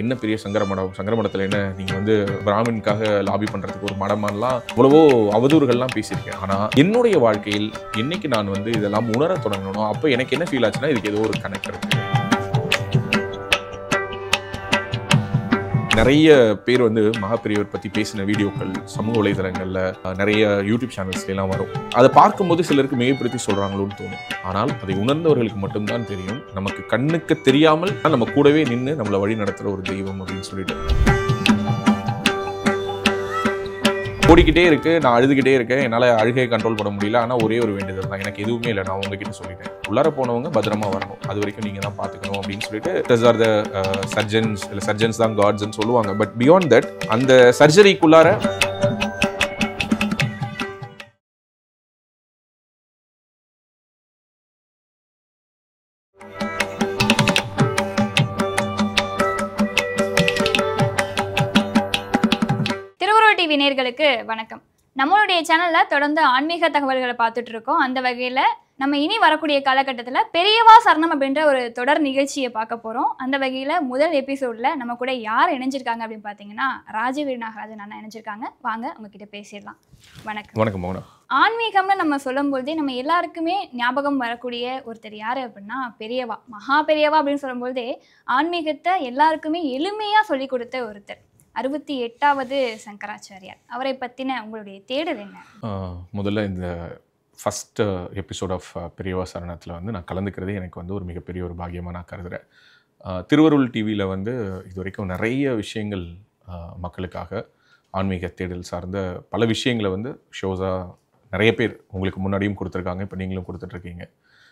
என்ன பெரிய சங்கரமடத்தில் என்ன நீங்கள் வந்து பிராமின்காக லாபி பண்ணுறதுக்கு ஒரு மடமானலாம் இவ்வளவோ அவதூறுகள்லாம் பேசியிருக்கேன். ஆனால் என்னுடைய வாழ்க்கையில் என்னைக்கு நான் வந்து இதெல்லாம் உணர தொடங்கணும், அப்போ எனக்கு என்ன ஃபீல் ஆச்சுன்னா இதுக்கு ஏதோ ஒரு கனெக்ட் இருக்குது. நிறைய பேர் வந்து மகாபெரியவர் பற்றி பேசின வீடியோக்கள் சமூக வலைதளங்களில் நிறைய யூடியூப் சேனல்ஸ்லாம் வரும். அதை பார்க்கும்போது சிலருக்கு மிகைப்படுத்தி சொல்கிறாங்களோன்னு தோணும். ஆனால் அதை உணர்ந்தவர்களுக்கு மட்டும்தான் தெரியும், நமக்கு கண்ணுக்கு தெரியாமல் நம்ம கூடவே நின்று நம்மளை வழி நடத்துகிற ஒரு தெய்வம் அப்படின்னு சொல்லிட்டு. ஓடிக்கிட்டே இருக்கு, நான் அழுதுகிட்டே இருக்கேன், என்னால் அழுகையை கண்ட்ரோல் பண்ண முடியல. ஆனால் ஒரே ஒரு வேண்டுதல் தான், எனக்கு எதுவுமே இல்லை, நான் உங்ககிட்ட சொல்லிட்டேன், உள்ளார போனவங்க பத்திரமா வரணும், அது வரைக்கும் நீங்கள் தான் பார்த்துக்கணும் அப்படின்னு சொல்லிட்டு. தஸ் ஆர் த சர்ஜன்ஸ், இல்லை சர்ஜன்ஸ் தான் காட்ஸ்ன்னு சொல்லுவாங்க. பட் பியாண்ட் தட், அந்த சர்ஜரிக்குள்ளார டிவி நேயர்களுக்கு வணக்கம். நம்மளுடைய சேனல்ல தொடர்ந்து ஆன்மீக தகவல்களை பார்த்துட்டு இருக்கோம். அந்த வகையில் நம்ம இனி வரக்கூடிய காலகட்டத்தில் பெரியவா சரணம் அப்படின்ற ஒரு தொடர் நிகழ்ச்சியை பார்க்க போகிறோம். அந்த வகையில் முதல் எபிசோடில் நம்ம கூட யார் இணைஞ்சிருக்காங்க அப்படின்னு பார்த்தீங்கன்னா ராஜவீர் நாகராஜன் அண்ணா இணைஞ்சிருக்காங்க. வாங்க உங்ககிட்ட பேசிடலாம். வணக்கம். வணக்கம் மோனா. ஆன்மீகம்னு நம்ம சொல்லும்போதே நம்ம எல்லாருக்குமே ஞாபகம் வரக்கூடிய ஒருத்தர் யார் அப்படின்னா பெரியவா, மகா பெரியவா அப்படின்னு சொல்லும்போதே ஆன்மீகத்தை எல்லாருக்குமே எளிமையாக சொல்லி கொடுத்த ஒருத்தர் 68வது சங்கராச்சாரியார். அவரை பற்றின உங்களுடைய தேடல் என்ன? முதல்ல இந்த ஃபஸ்ட் எபிசோட் ஆஃப் பெரியவா சரணத்தில் வந்து நான் கலந்துக்கிறதே எனக்கு வந்து ஒரு மிகப்பெரிய ஒரு பாக்கியமாக நான் கருதுகிறேன். திருவருள் டிவியில் வந்து இது வரைக்கும் நிறைய விஷயங்கள் மக்களுக்காக ஆன்மீக தேடல் சார்ந்த பல விஷயங்களை வந்து ஷோஸாக நிறைய பேர் உங்களுக்கு முன்னாடியும் கொடுத்துருக்காங்க, இப்போ நீங்களும் கொடுத்துட்ருக்கீங்க.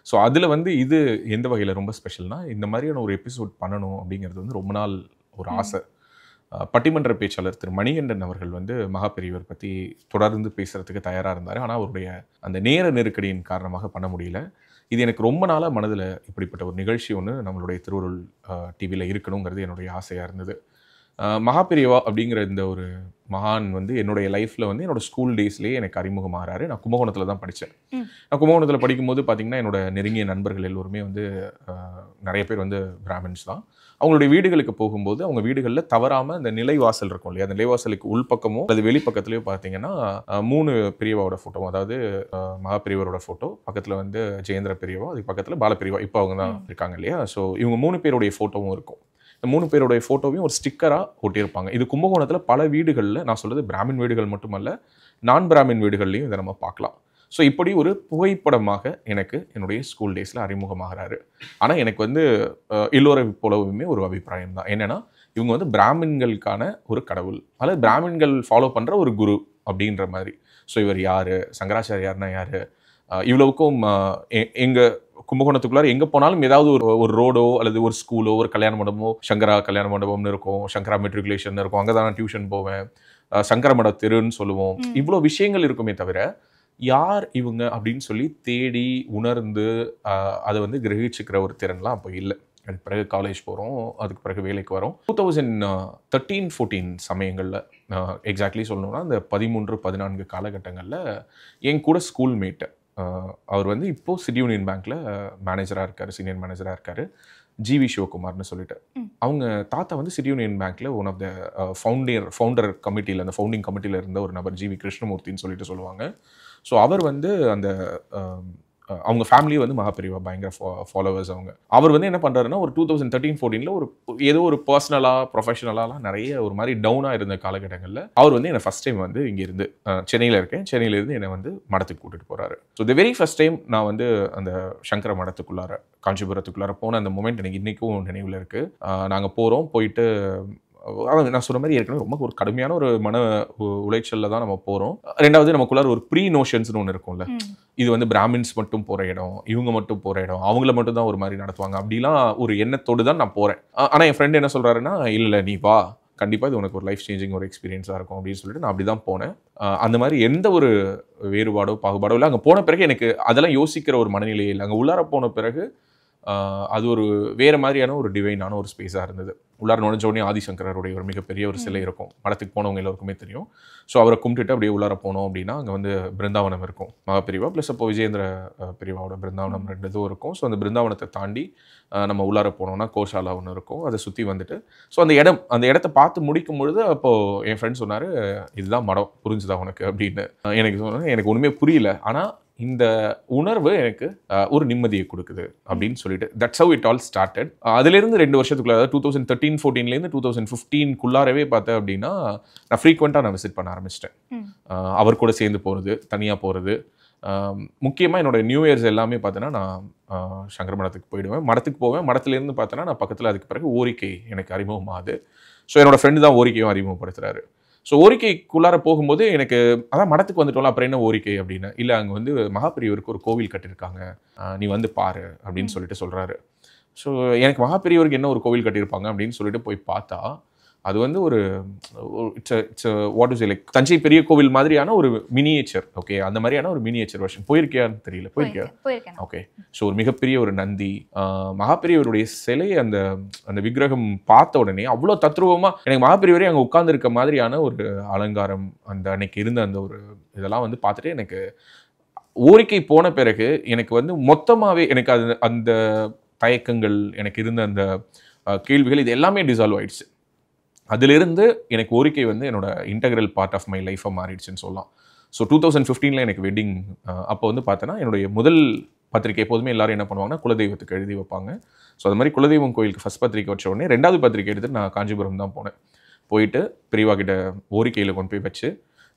ஸோ அதில் வந்து இது எந்த வகையில் ரொம்ப ஸ்பெஷல்னால், இந்த மாதிரியான ஒரு எபிசோட் பண்ணணும் அப்படிங்கிறது வந்து ரொம்ப நாள் ஒரு ஆசை. பட்டிமன்ற பேச்சாளர் திரு மணிகண்டன் அவர்கள் வந்து மகாபெரியவர் பற்றி தொடர்ந்து பேசுகிறதுக்கு தயாராக இருந்தார். ஆனால் அவருடைய அந்த நேர நெருக்கடியின் காரணமாக பண்ண முடியல. இது எனக்கு ரொம்ப நாளாக மனதில் இப்படிப்பட்ட ஒரு நிகழ்ச்சி ஒன்று நம்மளுடைய திருவருள் டிவியில் இருக்கணுங்கிறது என்னுடைய ஆசையாக இருந்தது. மகாபெரியவா அப்படிங்கிற இந்த ஒரு மகான் வந்து என்னுடைய லைஃப்பில் வந்து என்னோடய ஸ்கூல் டேஸ்லேயே எனக்கு அறிமுகமாகறாரு. நான் கும்பகோணத்தில் தான் படித்தேன். நான் கும்பகோணத்தில் படிக்கும்போது பார்த்திங்கன்னா என்னோட நெருங்கிய நண்பர்கள் எல்லோருமே வந்து நிறைய பேர் வந்து பிராமின்ஸ் தான். அவங்களுடைய வீடுகளுக்கு போகும்போது அவங்க வீடுகளில் தவறாமல் இந்த நிலைவாசல் இருக்கும் இல்லையா, அந்த நிலைவாசலுக்கு உள்பக்கமோ அல்லது வெளிப்பக்கத்துலேயோ பார்த்தீங்கன்னா 3 பெரியவாவோட ஃபோட்டோ, அதாவது மகாபெரியவரோட ஃபோட்டோ, பக்கத்தில் வந்து ஜெயேந்திர பெரியவா, அதுக்கு பக்கத்தில் பாலபெரியவா, இப்போ அவங்க தான் இருக்காங்க இல்லையா. ஸோ இவங்க 3 பேருடைய ஃபோட்டோவும் இருக்கும். இந்த 3 பேருடைய ஃபோட்டோவையும் ஒரு ஸ்டிக்கராக ஒட்டியிருப்பாங்க. இது கும்பகோணத்தில் பல வீடுகளில், நான் சொல்கிறது பிராமின் வீடுகள் மட்டுமல்ல, நான் பிராமின் வீடுகள்லையும் இதை நம்ம பார்க்கலாம். ஸோ இப்படி ஒரு புகைப்படமாக எனக்கு என்னுடைய ஸ்கூல் டேஸில் அறிமுகமாகறாரு. ஆனால் எனக்கு வந்து எல்லோரை போலவுமே ஒரு அபிப்பிராயம் தான். என்னென்னா, இவங்க வந்து பிராமின்களுக்கான ஒரு கடவுள், அல்லது பிராமின்கள் ஃபாலோ பண்ணுற ஒரு குரு அப்படின்ற மாதிரி. ஸோ இவர் யார், சங்கராச்சாரியார்னா யார், இவ்வளவுக்கும் எங்கள் கும்பகோணத்துக்குள்ளார எங்கே போனாலும் ஏதாவது ஒரு ரோடோ அல்லது ஒரு ஸ்கூலோ ஒரு கல்யாண மண்டபமோ, சங்கரா கல்யாண மண்டபம்னு இருக்கும், சங்கரா மெட்ரிகுலேஷன் இருக்கும், அங்கே தான் நான் டியூஷன் போவேன், சங்கரமட தெருன்னு சொல்லுவோம். இவ்வளோ விஷயங்கள் இருக்குமே தவிர யார் இவங்க அப்படின்னு சொல்லி தேடி உணர்ந்து அதை வந்து கிரகிச்சுக்கிற ஒரு திறன்லாம் அப்போ இல்லை. அதுக்கு பிறகு காலேஜ் போகிறோம், அதுக்கு பிறகு வேலைக்கு வரோம். 2013-14 சமயங்களில் எக்ஸாக்ட்லி சொல்லணும்னா அந்த 13-14 காலகட்டங்களில் என் கூட ஸ்கூல்மேட்டு, அவர் வந்து இப்போது சிட்டி யூனியன் பேங்க்கில் மேனேஜராக இருக்கார், சீனியர் மேனேஜராக இருக்கார், ஜிவி சிவகுமார்னு சொல்லிட்டு. அவங்க தாத்தா வந்து சிட்டி யூனியன் பேங்க்கில் ஒன் ஆஃப் த ஃபவுண்டர் கமிட்டியில், அந்த ஃபவுண்டிங் கமிட்டியில் இருந்த ஒரு நபர், ஜிவி கிருஷ்ணமூர்த்தின்னு சொல்லிட்டு சொல்லுவாங்க. ஸோ அவர் வந்து அந்த அவங்க ஃபேமிலி வந்து மகாபெரியவா பயங்கர ஃபாலோவர்ஸ் அவங்க. அவர் வந்து என்ன பண்ணுறாருன்னா, ஒரு 2013-14 ஒரு ஏதோ ஒரு பர்சனலாக ப்ரொஃபஷனலாலாம் நிறைய ஒரு மாதிரி டவுனாக இருந்த காலகட்டங்களில் அவர் வந்து என்னை ஃபஸ்ட் டைம் வந்து இங்கேருந்து சென்னையில் இருக்கேன், சென்னையிலேருந்து என்னை வந்து மடத்துக்கு கூட்டிகிட்டு போகிறாரு. So the very first time நான் வந்து அந்த சங்கர மடத்துக்குள்ளார, காஞ்சிபுரத்துக்குள்ளார போன அந்த மூமெண்ட் எனக்கு இன்றைக்கும் நினைவில் இருக்குது. நாங்கள் போகிறோம், போயிட்டு நான் சொன்ன மாதிரி ஏற்கனவே ரொம்ப ஒரு கடுமையான ஒரு மன உளைச்சலில் தான் நம்ம போகிறோம். ரெண்டாவது நமக்குள்ளார ஒரு ப்ரீ நோஷன்ஸ்னு ஒன்று இருக்கும்ல, இது வந்து பிராமின்ஸ் மட்டும் போகிற இடம், இவங்க மட்டும் போகிற இடம், அவங்கள மட்டும் தான் ஒரு மாதிரி நடத்துவாங்க, அப்படிலாம் ஒரு எண்ணத்தோடு தான் நான் போகிறேன். ஆனால் என் ஃப்ரெண்டு என்ன சொல்கிறாருன்னா, இல்லை நீ வா, கண்டிப்பாக இது உனக்கு ஒரு லைஃப் சேஞ்சிங் ஒரு எக்ஸ்பீரியன்ஸாக இருக்கும் அப்படின்னு சொல்லிட்டு நான் அப்படி தான் போனேன். அந்த மாதிரி எந்த ஒரு வேறுபாடோ பாகுபாடோ இல்லை. அங்கே போன பிறகு எனக்கு அதெல்லாம் யோசிக்கிற ஒரு மனநிலையே இல்லை. அங்கே உள்ளார போன பிறகு அது ஒரு வேறு மாதிரியான ஒரு டிவைனான ஒரு ஸ்பேஸாக இருந்தது. உள்ளார நுழைஞ்ச உடனே ஆதிசங்கரருடைய ஒரு மிகப்பெரிய ஒரு சிலை இருக்கும். மடத்துக்கு போனவங்க எல்லாருக்குமே தெரியும். ஸோ அவரை கும்பிட்டுட்டு அப்படியே உள்ளார போனோம் அப்படின்னா அங்கே வந்து பிருந்தாவனம் இருக்கும், மகாபிரிவா ப்ளஸ் அப்போ விஜயேந்திர பிரிவாவோட பிருந்தாவனம் 2 இதுவும் இருக்கும். ஸோ அந்த பிருந்தாவனத்தை தாண்டி நம்ம உள்ளார போனோம்னா கோஷாலா ஒன்று இருக்கும், அதை சுற்றி வந்துட்டு ஸோ அந்த இடத்த பார்த்து முடிக்கும் பொழுது அப்போது என் ஃப்ரெண்ட் சொன்னார், இதுதான் மடம், புரிஞ்சுதா உனக்கு அப்படின்னு. எனக்கு சொன்னேன், எனக்கு ஒன்றுமே புரியல, ஆனால் இந்த உணர்வு எனக்கு ஒரு நிம்மதியை கொடுக்குது அப்படின்னு சொல்லிட்டு that's how it all started. அதுலேருந்து 2 வருஷத்துக்குள்ள, அதாவது 2013-14லேருந்து 2015க்குள்ளாரவே பார்த்தேன் அப்படின்னா நான் ஃப்ரீக்வெண்ட்டாக நான் விசிட் பண்ண ஆரம்பிச்சிட்டேன். அவர் கூட சேர்ந்து போகிறது, தனியாக போகிறது. முக்கியமாக என்னோட நியூ இயர்ஸ் எல்லாமே பார்த்தோன்னா நான் சங்கர மடத்துக்கு போயிடுவேன், மடத்துக்கு போவேன். மடத்துலேருந்து பார்த்தோன்னா நான் பக்கத்தில் அதுக்கு பிறகு ஓரிக்கை எனக்கு அறிமுகமாகுது. ஸோ என்னோட ஃப்ரெண்டு தான் ஓரிக்கையும் அறிமுகப்படுத்துகிறாரு. ஸோ ஓரிக்கைக்குள்ளார போகும்போது எனக்கு அதான் மடத்துக்கு வந்துட்டோம்ல, அப்புறம் என்ன ஓரிக்கை அப்படின்னு. இல்லை, அங்கே வந்து மகாபிரியவருக்கு ஒரு கோவில் கட்டியிருக்காங்க, நீ வந்து பாரு அப்படின்னு சொல்லிட்டு சொல்கிறாரு. ஸோ எனக்கு மகாபிரியவருக்கு என்ன ஒரு கோவில் கட்டியிருப்பாங்க அப்படின்னு சொல்லிட்டு போய் பார்த்தா அது வந்து ஒரு it's what is like Thanjai பெரிய கோவில் மாதிரியான ஒரு மினியேச்சர். ஓகே, அந்த மாதிரியான ஒரு மினியேச்சர் வெர்ஷன். போயிருக்கியான்னு தெரியல. போயிருக்கியா? ஓகே. ஸோ ஒரு மிகப்பெரிய ஒரு நந்தி, மகாபெரியவருடைய சிலை, அந்த அந்த விக்கிரகம் பார்த்த உடனே அவ்வளோ தத்ரூபமாக எனக்கு மகாபெரியவரே அங்கே உட்கார்ந்துருக்க மாதிரியான ஒரு அலங்காரம், அந்த அன்னைக்கு இருந்த அந்த ஒரு இதெல்லாம் வந்து பார்த்துட்டு எனக்கு ஓரிக்கை போன பிறகு எனக்கு வந்து மொத்தமாகவே எனக்கு அது அந்த தயக்கங்கள், எனக்கு இருந்த அந்த கேள்விகள், இது எல்லாமே டிசால்வ் ஆயிடுச்சு. அதிலிருந்து எனக்கு ஓரிக்கை வந்து என்னோட இன்டெக்ரல் பார்ட் ஆஃப் மை லைஃபாக மாறிடுச்சுன்னு சொல்லலாம். ஸோ 2015 எனக்கு வெட்டிங். அப்போ வந்து பார்த்தோன்னா என்னுடைய முதல் பத்திரிக்கை, எப்போதுமே எல்லாரும் என்ன பண்ணுவாங்கன்னா குலதெய்வத்துக்கு எழுதி வைப்பாங்க. ஸோ அது மாதிரி குலதெய்வம் கோயிலுக்கு ஃபஸ்ட் பத்திரிக்கை வச்ச உடனே 2வது பத்திரிக்கை எடுத்துட்டு நான் காஞ்சிபுரம் தான் போனேன். போயிட்டு பெரியவா கிட்ட ஓரிக்கையில் கொண்டு போய் வச்சு,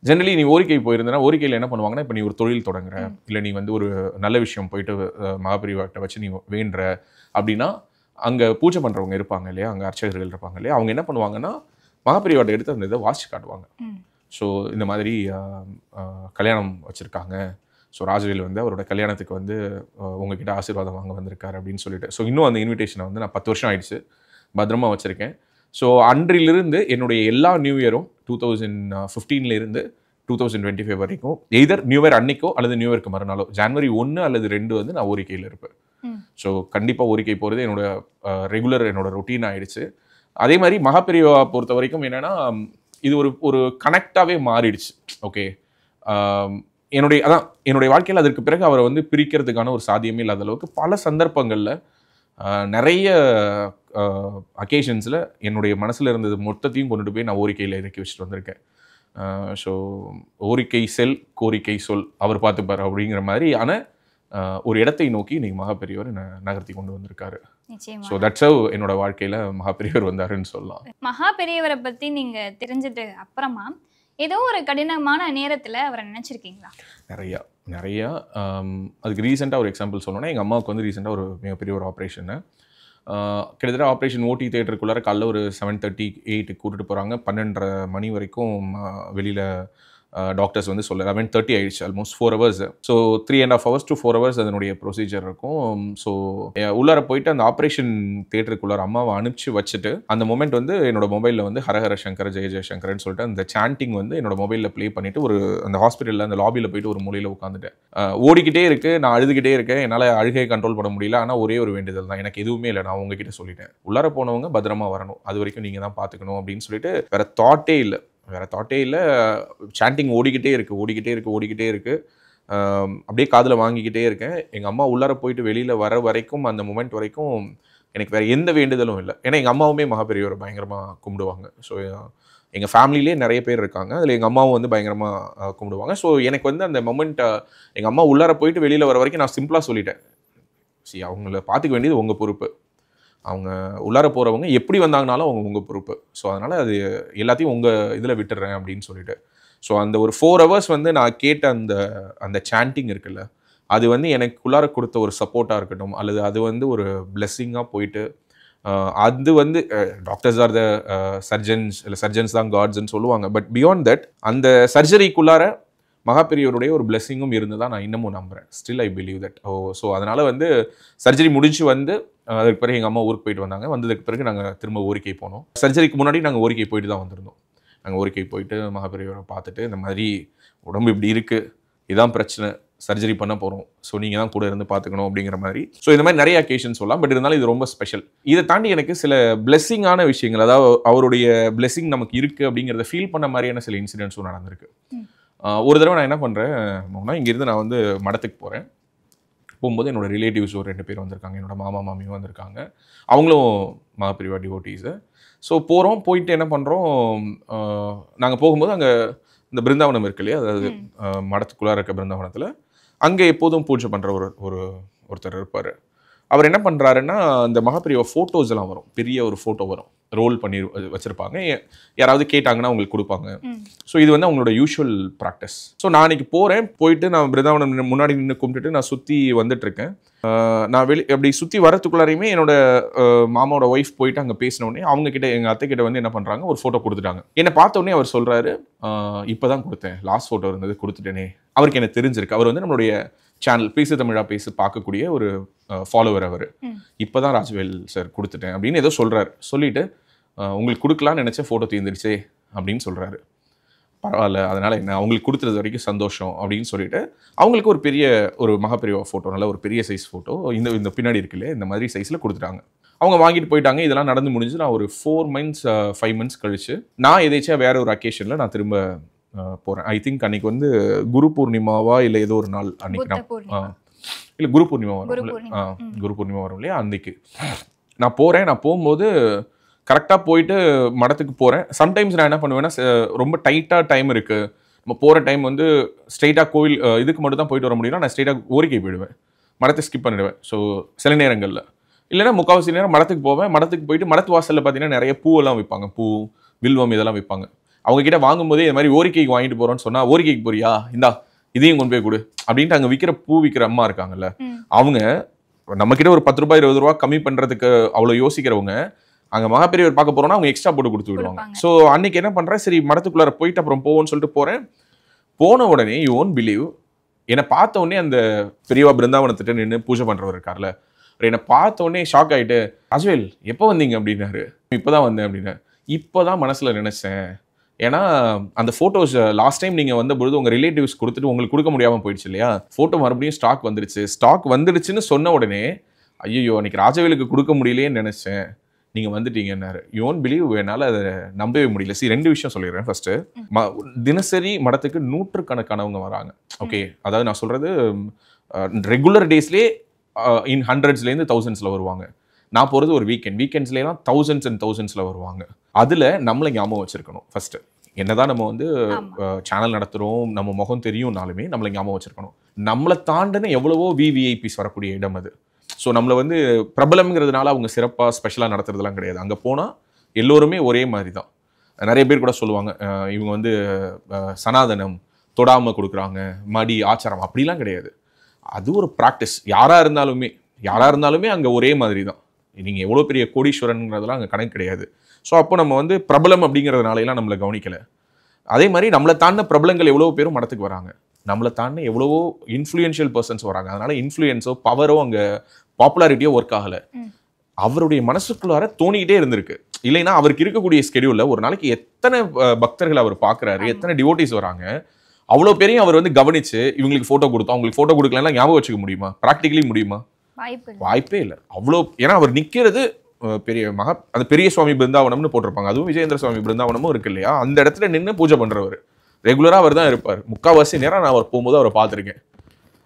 ஜென்ரலி நீ ஓரிக்கை போயிருந்தேன்னா ஓரிக்கையில் என்ன பண்ணுவாங்கன்னா, இப்போ நீ ஒரு தொழில் தொடங்குற, இல்லை நீ வந்து ஒரு நல்ல விஷயம் போயிட்டு மகாபெரியவாட்ட வச்சு நீ வேண்டுற அப்படின்னா அங்கே பூஜை பண்ணுறவங்க இருப்பாங்க இல்லையா, அங்கே அர்ச்சகர்கள் இருப்பாங்க இல்லையா, அவங்க என்ன பண்ணுவாங்கன்னா மகாபெரியவாட்ட எடுத்து அந்த இதை வாசிச்சு காட்டுவாங்க. ஸோ இந்த மாதிரி கல்யாணம் வச்சுருக்காங்க, ஸோ ராஜவேல் வந்து அவரோட கல்யாணத்துக்கு வந்து உங்ககிட்ட ஆசீர்வாதம் வாங்க வந்திருக்காரு அப்படின்னு சொல்லிட்டு. ஸோ இன்னும் அந்த இன்விடேஷனை வந்து நான் 10 வருஷம் ஆயிடுச்சு, பத்திரமா வச்சுருக்கேன். ஸோ அன்றிலிருந்து என்னுடைய எல்லா நியூ இயரும் 2015 2025 வரைக்கும் எய்தர் நியூ இயர் அன்னைக்கோ அல்லது நியூ இயருக்கு மறுநாளோ, ஜனவரி 1 அல்லது 2 வந்து நான் ஓரிக்கையில் இருப்பேன். ஸோ கண்டிப்பாக ஓரிக்கை போகிறது என்னோட ரெகுலர், என்னோட ரொட்டீன் ஆகிடுச்சு. அதே மாதிரி மகாபெரியவா பொறுத்த வரைக்கும் என்னென்னா இது ஒரு கனெக்டாகவே மாறிடுச்சு. ஓகே, என்னுடைய வாழ்க்கையில் அதற்கு பிறகு அவரை வந்து பிரிக்கிறதுக்கான ஒரு சாத்தியமே இல்லாத அளவுக்கு பல சந்தர்ப்பங்களில் நிறைய அக்கேஷன்ஸில் என்னுடைய மனசில் இருந்தது மொத்தத்தையும் கொண்டுட்டு போய் நான் ஓரிக்கையில் இறக்கி வச்சுட்டு வந்திருக்கேன். ஸோ ஓரிக்கை செல் கோரிக்கை சொல் அவர் பார்த்துப்பார் அப்படிங்கிற மாதிரி. ஆனால் ஒரு இடத்தை நோக்கி இன்னைக்கு மகாபெரியவர் நகர்த்தி கொண்டு வந்திருக்காரு. ஸோ தட்ஸ் ஹவ் என்னோட வாழ்க்கையில் மகாபெரியவர் வந்தாருன்னு சொல்லலாம். மகாபெரியவரை பற்றி நீங்கள் தெரிஞ்சது அப்புறமா ஏதோ ஒரு கடினமான நேரத்தில் அவரை நினச்சிருக்கீங்களா? நிறையா. அதுக்கு ரீசெண்டாக ஒரு எக்ஸாம்பிள் சொல்லணும்னா, எங்கள் அம்மாவுக்கு வந்து ரீசெண்டாக ஒரு மிகப்பெரிய ஒரு ஆப்ரேஷனு. கிட்டத்தட்ட ஆப்ரேஷன் ஓடி தியேட்டருக்குள்ளார காலைல ஒரு 7:30-8 கூட்டிட்டு போகிறாங்க. 12:30 மணி வரைக்கும் வெளியில் டாக்டர்ஸ் வந்து 11:30 ஆயிடுச்சு, almost 4 hours. So 3.5 hours to 4 hours அதனுடைய ப்ரொசீஜர் இருக்கும். ஸோ உள்ளார போயிட்டு அந்த ஆப்ரேஷன் தியேட்டருக்குள்ளார அம்மாவை அனுப்பிச்சு வச்சுட்டு அந்த மொமெண்ட் வந்து என்னோட மொபைலில் வந்து ஹரஹர சங்கர் ஜெய ஜெயசங்கர்னு சொல்லிட்டு அந்த சாண்டிங் வந்து என்னோட மொபைலில் ப்ளே பண்ணிட்டு ஒரு அந்த ஹாஸ்பிட்டலில் அந்த லாபியில் போயிட்டு ஒரு மூலையில் உட்காந்துட்டேன். ஓடிக்கிட்டே இருக்கு, நான் அழுதுகிட்டே இருக்கேன், என்னால் அழுகையை கண்ட்ரோல் பண்ண முடியல. ஆனால் ஒரே ஒரு வேண்டுதல் தான், எனக்கு எதுவுமே இல்லை, நான் உங்ககிட்ட சொல்லிட்டேன், உள்ளார போனவங்க பத்திரமா வரணும், அது வரைக்கும் நீங்கள் தான் பார்த்துக்கணும் அப்படின்னு சொல்லிட்டு வேற தாட்டே இல்லை. சாண்டிங் ஓடிக்கிட்டே இருக்கு. அப்படியே காதில் வாங்கிக்கிட்டே இருக்கேன். எங்கள் அம்மா உள்ளார போயிட்டு வெளியில் வர வரைக்கும், அந்த மொமெண்ட் வரைக்கும் எனக்கு வேறு எந்த வேண்டுதலும் இல்லை. ஏன்னா எங்கள் அம்மாவுமே மகாபெரியவரை பயங்கரமாக கும்பிடுவாங்க. ஸோ எங்கள் ஃபேமிலியிலே நிறைய பேர் இருக்காங்க, அதில் எங்கள் அம்மாவும் வந்து பயங்கரமாக கும்பிடுவாங்க. ஸோ எனக்கு வந்து அந்த மொமெண்ட் எங்கள் அம்மா உள்ளார போயிட்டு வெளியில் வர வரைக்கும் நான் சிம்பிளாக சொல்லிட்டேன், அவங்கள பார்த்துக்க வேண்டியது உங்கள் பொறுப்பு, அவங்க உள்ளார போகிறவங்க எப்படி வந்தாங்கனாலும் அவங்க உங்கள் பொறுப்பு. ஸோ அதனால் அது எல்லாத்தையும் உங்கள் இதில் விட்டுடுறேன் அப்படின்னு சொல்லிட்டு. ஸோ அந்த ஒரு 4 hours வந்து நான் கேட்ட அந்த சாண்டிங் இருக்குல்ல, அது வந்து எனக்கு உள்ளார கொடுத்த ஒரு சப்போர்ட்டாக இருக்கட்டும், அல்லது அது வந்து ஒரு பிளெஸ்ஸிங்காக போயிட்டு அது வந்து டாக்டர்ஸ் ஆர் த சர்ஜன்ஸ், இல்லை சர்ஜன்ஸ் தான் காட்ஸ்ன்னு சொல்லுவாங்க. பட் பியாண்ட் தட் அந்த சர்ஜரிக்குள்ளார மகாபெரியவருடைய ஒரு பிளெஸிங்கும் இருந்ததாக நான் இன்னமும் நம்புகிறேன். Still I believe that. So அதனால் வந்து சர்ஜரி முடிஞ்சு வந்து அதுக்கு பிறகு எங்கள் அம்மா ஊருக்கு போயிட்டு வந்தாங்க. வந்ததுக்கு பிறகு நாங்கள் திரும்ப ஓரிக்கை போனோம். சர்ஜரிக்கு முன்னாடி நாங்கள் ஓரிக்கை போயிட்டு தான் வந்திருந்தோம். நாங்கள் ஓரிக்கை போயிட்டு மகாபெரியவரை பார்த்துட்டு, இந்த மாதிரி உடம்பு இப்படி இருக்குது, இதுதான் பிரச்சனை, சர்ஜரி பண்ண போகிறோம், ஸோ நீங்கள் தான் கூட இருந்து பார்த்துக்கணும் அப்படிங்கிற மாதிரி. ஸோ இந்த மாதிரி நிறைய அக்கேஷன் சொல்லலாம். பட் இருந்தாலும் இது ரொம்ப ஸ்பெஷல். இதை தாண்டி எனக்கு சில பிளெஸ்ஸிங்கான விஷயங்கள், அதாவது அவருடைய பிளெஸ்ஸிங் நமக்கு இருக்குது அப்படிங்கிறத ஃபீல் பண்ண மாதிரியான சில இன்சிடென்ட்ஸும் நடந்திருக்கு. ஒரு தடவை நான் என்ன பண்ணுறேன், இங்கேருந்து நான் வந்து மடத்துக்கு போகிறேன். போகும்போது என்னோட ரிலேட்டிவ்ஸ் ஒரு 2 பேர் வந்திருக்காங்க, என்னோட மாமா மாமியும் வந்திருக்காங்க. அவங்களும் மகாபிரிவா டிவோட்டீஸு. ஸோ போகிறோம், போயிட்டு என்ன பண்ணுறோம், நாங்கள் போகும்போது அங்கே இந்த பிருந்தாவனம் இருக்கு இல்லையா, அதாவது மடத்துக்குள்ளார இருக்க பிருந்தாவனத்தில் அங்கே எப்போதும் பூஜை பண்ணுற ஒருத்தர் இருப்பார். அவர் என்ன பண்ணுறாருன்னா, இந்த மகாபிரிவா ஃபோட்டோஸ் எல்லாம் வரும், பெரிய ஒரு ஃபோட்டோ வரும், ரோல் பண்ணி வச்சுருப்பாங்க. யாராவது கேட்டாங்கன்னா அவங்களுக்கு கொடுப்பாங்க. ஸோ இது வந்து அவங்களோட யூஷுவல் ப்ராக்டிஸ். ஸோ நான் அன்றைக்கி போயிட்டு நான் பிருந்தாவனம் முன்னாடி நின்று கும்பிட்டுட்டு நான் சுற்றி வந்துட்டுருக்கேன். நான் அப்படி சுற்றி வரத்துக்குள்ளாரையுமே என்னோட மாமாவோட ஒய்ஃப் போயிட்டு அங்கே பேசினோடனே அவங்க கிட்ட, எங்கள் அத்தை கிட்ட வந்து என்ன பண்ணுறாங்க, ஒரு ஃபோட்டோ கொடுத்துட்டாங்க. என்னை பார்த்தோடனே அவர் சொல்கிறாரு, இப்போ தான் கொடுத்தேன், லாஸ்ட் ஃபோட்டோ இருந்தது கொடுத்துட்டேனே. அவருக்கு எனக்கு தெரிஞ்சிருக்கு. அவர் வந்து நம்மளுடைய சேனல் பேசு தமிழா பேசு பார்க்கக்கூடிய ஒரு ஃபாலோவர். அவர் இப்போ தான் ராஜ்வேல் சார் கொடுத்துட்டேன் அப்படின்னு ஏதோ சொல்கிறாரு. சொல்லிவிட்டு உங்களுக்கு கொடுக்கலான்னு நினச்சேன், ஃபோட்டோ தீர்ந்துருச்சே அப்படின்னு சொல்கிறாரு. பரவாயில்ல, அதனால் என்ன, அவங்களுக்கு கொடுத்துறது வரைக்கும் சந்தோஷம் அப்படின்னு சொல்லிட்டு அவங்களுக்கு ஒரு பெரிய ஒரு மகாபிரிவா ஃபோட்டோ, நல்ல ஒரு பெரிய சைஸ் ஃபோட்டோ இந்த பின்னாடி இருக்குல்ல, இந்த மாதிரி சைஸில் கொடுத்துட்டாங்க. அவங்க வாங்கிட்டு போயிட்டாங்க. இதெல்லாம் நடந்து முடிஞ்சு நான் ஒரு 4 months 5 months கழிச்சு நான் எதேச்சியாக வேற ஒரு அக்கேஷனில் நான் திரும்ப போகிறேன். ஐ திங்க் அன்னைக்கு வந்து குரு பூர்ணிமாவா இல்லை ஏதோ ஒரு நாள் அன்னைக்கு நான் இல்லை குரு பூர்ணிமா வரும், குரு பூர்ணிமா வரும் இல்லையா, அன்னைக்கு நான் போகிறேன். நான் போகும்போது கரெக்டாக போயிட்டு மடத்துக்கு போகிறேன். சம்டைம்ஸ் நான் என்ன பண்ணுவேன்னா, ரொம்ப டைட்டாக டைம் இருக்குது, நம்ம போகிற டைம் வந்து ஸ்ட்ரெயிட்டாக கோவில் இதுக்கு மட்டும் தான் போயிட்டு வர முடியும்னா நான் ஸ்ட்ரெயிட்டாக ஓரிக்கை போயிடுவேன், மடத்தை ஸ்கிப் பண்ணிடுவேன். ஸோ சில நேரங்களில் இல்லைன்னா முக்கால்வாசி நேரம் மடத்துக்கு போவேன். மடத்துக்கு போயிட்டு மடத்து வாசலில் பார்த்தீங்கன்னா நிறைய பூவெல்லாம் விற்பாங்க, பூ வில்வம் இதெல்லாம் விற்பாங்க. அவங்ககிட்ட வாங்கும்போதே இது மாதிரி ஓரிக்கைக்கு வாங்கிட்டு போகிறோன்னு சொன்னால், ஓரிக்கைக்கு போறியா, இந்தா இதையும் கொண்டு போய் கொடு அப்படின்ட்டு அங்கே விற்கிற பூ விற்கிற அம்மா இருக்காங்கல்ல, அவங்க நம்மக்கிட்ட ஒரு 10 ரூபாய் 20 ரூபா கம்மி பண்ணுறதுக்கு அவ்வளோ யோசிக்கிறவங்க அங்கே மகாபெரியவர் பார்க்க போகிறோன்னா அவங்க எக்ஸ்ட்ரா போட்டு கொடுத்து விடுவாங்க. ஸோ அன்றைக்கி என்ன பண்ணுறேன், சரி மடத்துக்குள்ளார போயிட்டு அப்புறம் போவோன்னு சொல்லிட்டு போகிறேன். போன உடனே யூ ஓன்ட் பிலீவ், என்னை பார்த்த உடனே அந்த பெரியவா பிருந்தாவனத்திட்ட நின்று பூஜை பண்ணுறவர் இருக்கார்ல, என்னை பார்த்த உடனே ஷாக் ஆகிட்டு, ராஜ்வேல் எப்போ வந்தீங்க அப்படின்னாரு. இப்போ தான் வந்தேன் அப்படின்னா. இப்போ தான் மனசில் நினச்சேன், ஏன்னா அந்த ஃபோட்டோஸ் லாஸ்ட் டைம் நீங்கள் வந்த பொழுது உங்கள் ரிலேட்டிவ்ஸ் கொடுத்துட்டு உங்களுக்கு கொடுக்க முடியாமல் போயிடுச்சு இல்லையா, ஃபோட்டோ மறுபடியும் ஸ்டாக் வந்துடுச்சுன்னு சொன்ன உடனே, ஐயோ அன்றைக்கி ராஜவேலுக்கு கொடுக்க முடியலையேன்னு நினச்சேன், நீங்கள் வந்துட்டீங்கன்னாரு. யூ ஓன்ட் பிலீவ், என்னால் அதை நம்பவே முடியல. 2 விஷயம் சொல்லிடுறேன். ஃபர்ஸ்ட், தினசரி மடத்துக்கு 100கணக்கானவங்க வராங்க. ஓகே, அதாவது நான் சொல்கிறது ரெகுலர் டேஸ்லேயே இன் 100sலேருந்து 1000sல வருவாங்க. நான் போகிறது ஒரு வீக்கெண்ட்ஸ்லாம் 1000s and 1000sல வருவாங்க. அதில் நம்மளை ஞாபகம் வச்சுருக்கணும். ஃபஸ்ட்டு என்னதான் நம்ம வந்து சேனல் நடத்துகிறோம், நம்ம முகம் தெரியும்னாலுமே நம்மளை ஞாபகம் வச்சுருக்கணும். நம்மளை தாண்டின எவ்வளவோ விவிஐபிஸ் வரக்கூடிய இடம் அது. ஸோ நம்மளை வந்து பிரபலம்ங்கிறதுனால அவங்க சிறப்பாக ஸ்பெஷலாக நடத்துறதுலாம் கிடையாது. அங்கே போனால் எல்லோருமே ஒரே மாதிரி தான். நிறைய பேர் கூட சொல்லுவாங்க, இவங்க வந்து சனாதனம் தொடாமல் கொடுக்குறாங்க, மடி ஆச்சாரம், அப்படிலாம் கிடையாது. அது ஒரு ப்ராக்டிஸ். யாராக இருந்தாலுமே அங்கே ஒரே மாதிரி தான். நீங்கள் எவ்வளோ பெரிய கோடீஸ்வரனுங்கிறதெல்லாம் அங்கே கணக்கு கிடையாது. ஸோ அப்போ நம்ம வந்து பிரபலம் அப்படிங்கிறதுனாலாம் நம்மளை கவனிக்கலை. அதே மாதிரி நம்மளை தாண்டின பிரபலங்கள் எவ்வளோ பேரும் மடத்துக்கு வராங்க, நம்மளை தாண்டி எவ்வளவோ இன்ஃப்ளூயன்ஷியல் பர்சன்ஸ் வராங்க. அதனால இன்ஃப்ளூயன்ஸோ பவரோ அங்கே பாப்புலாரிட்டியோ ஒர்க் ஆகலை. அவருடைய மனசுக்குள்ளார தோணிக்கிட்டே இருந்திருக்கு. இல்லைன்னா அவருக்கு இருக்கக்கூடிய ஸ்கெடியூலில் ஒரு நாளைக்கு எத்தனை பக்தர்கள் அவர் பார்க்குறாரு, எத்தனை டிவோட்டிஸ் வராங்க, அவ்வளோ பேரையும் அவர் வந்து கவனிச்சு இவங்களுக்கு ஃபோட்டோ கொடுத்தோம், அவங்களுக்கு ஃபோட்டோ கொடுக்கலாம் ஞாபகம் வச்சுக்க முடியுமா? ப்ராக்டிகலி முடியுமா? வாய்ப்பே இல்லை. அவ்வளோ, ஏன்னா அவர் நிற்கிறது பெரிய அந்த பெரிய சுவாமி பிருந்தாவனம்னு போட்டிருப்பாங்க, அதுவும் விஜயேந்திர சுவாமி பிருந்தாவனமும் இருக்கு இல்லையா, அந்த இடத்துல நின்று பூஜை பண்ணுறவர் ரெகுலராக அவர் தான் இருப்பார். முக்கால்வாசி நேரம் நான் அவர் போகும்போது அவரை பார்த்துருக்கேன்.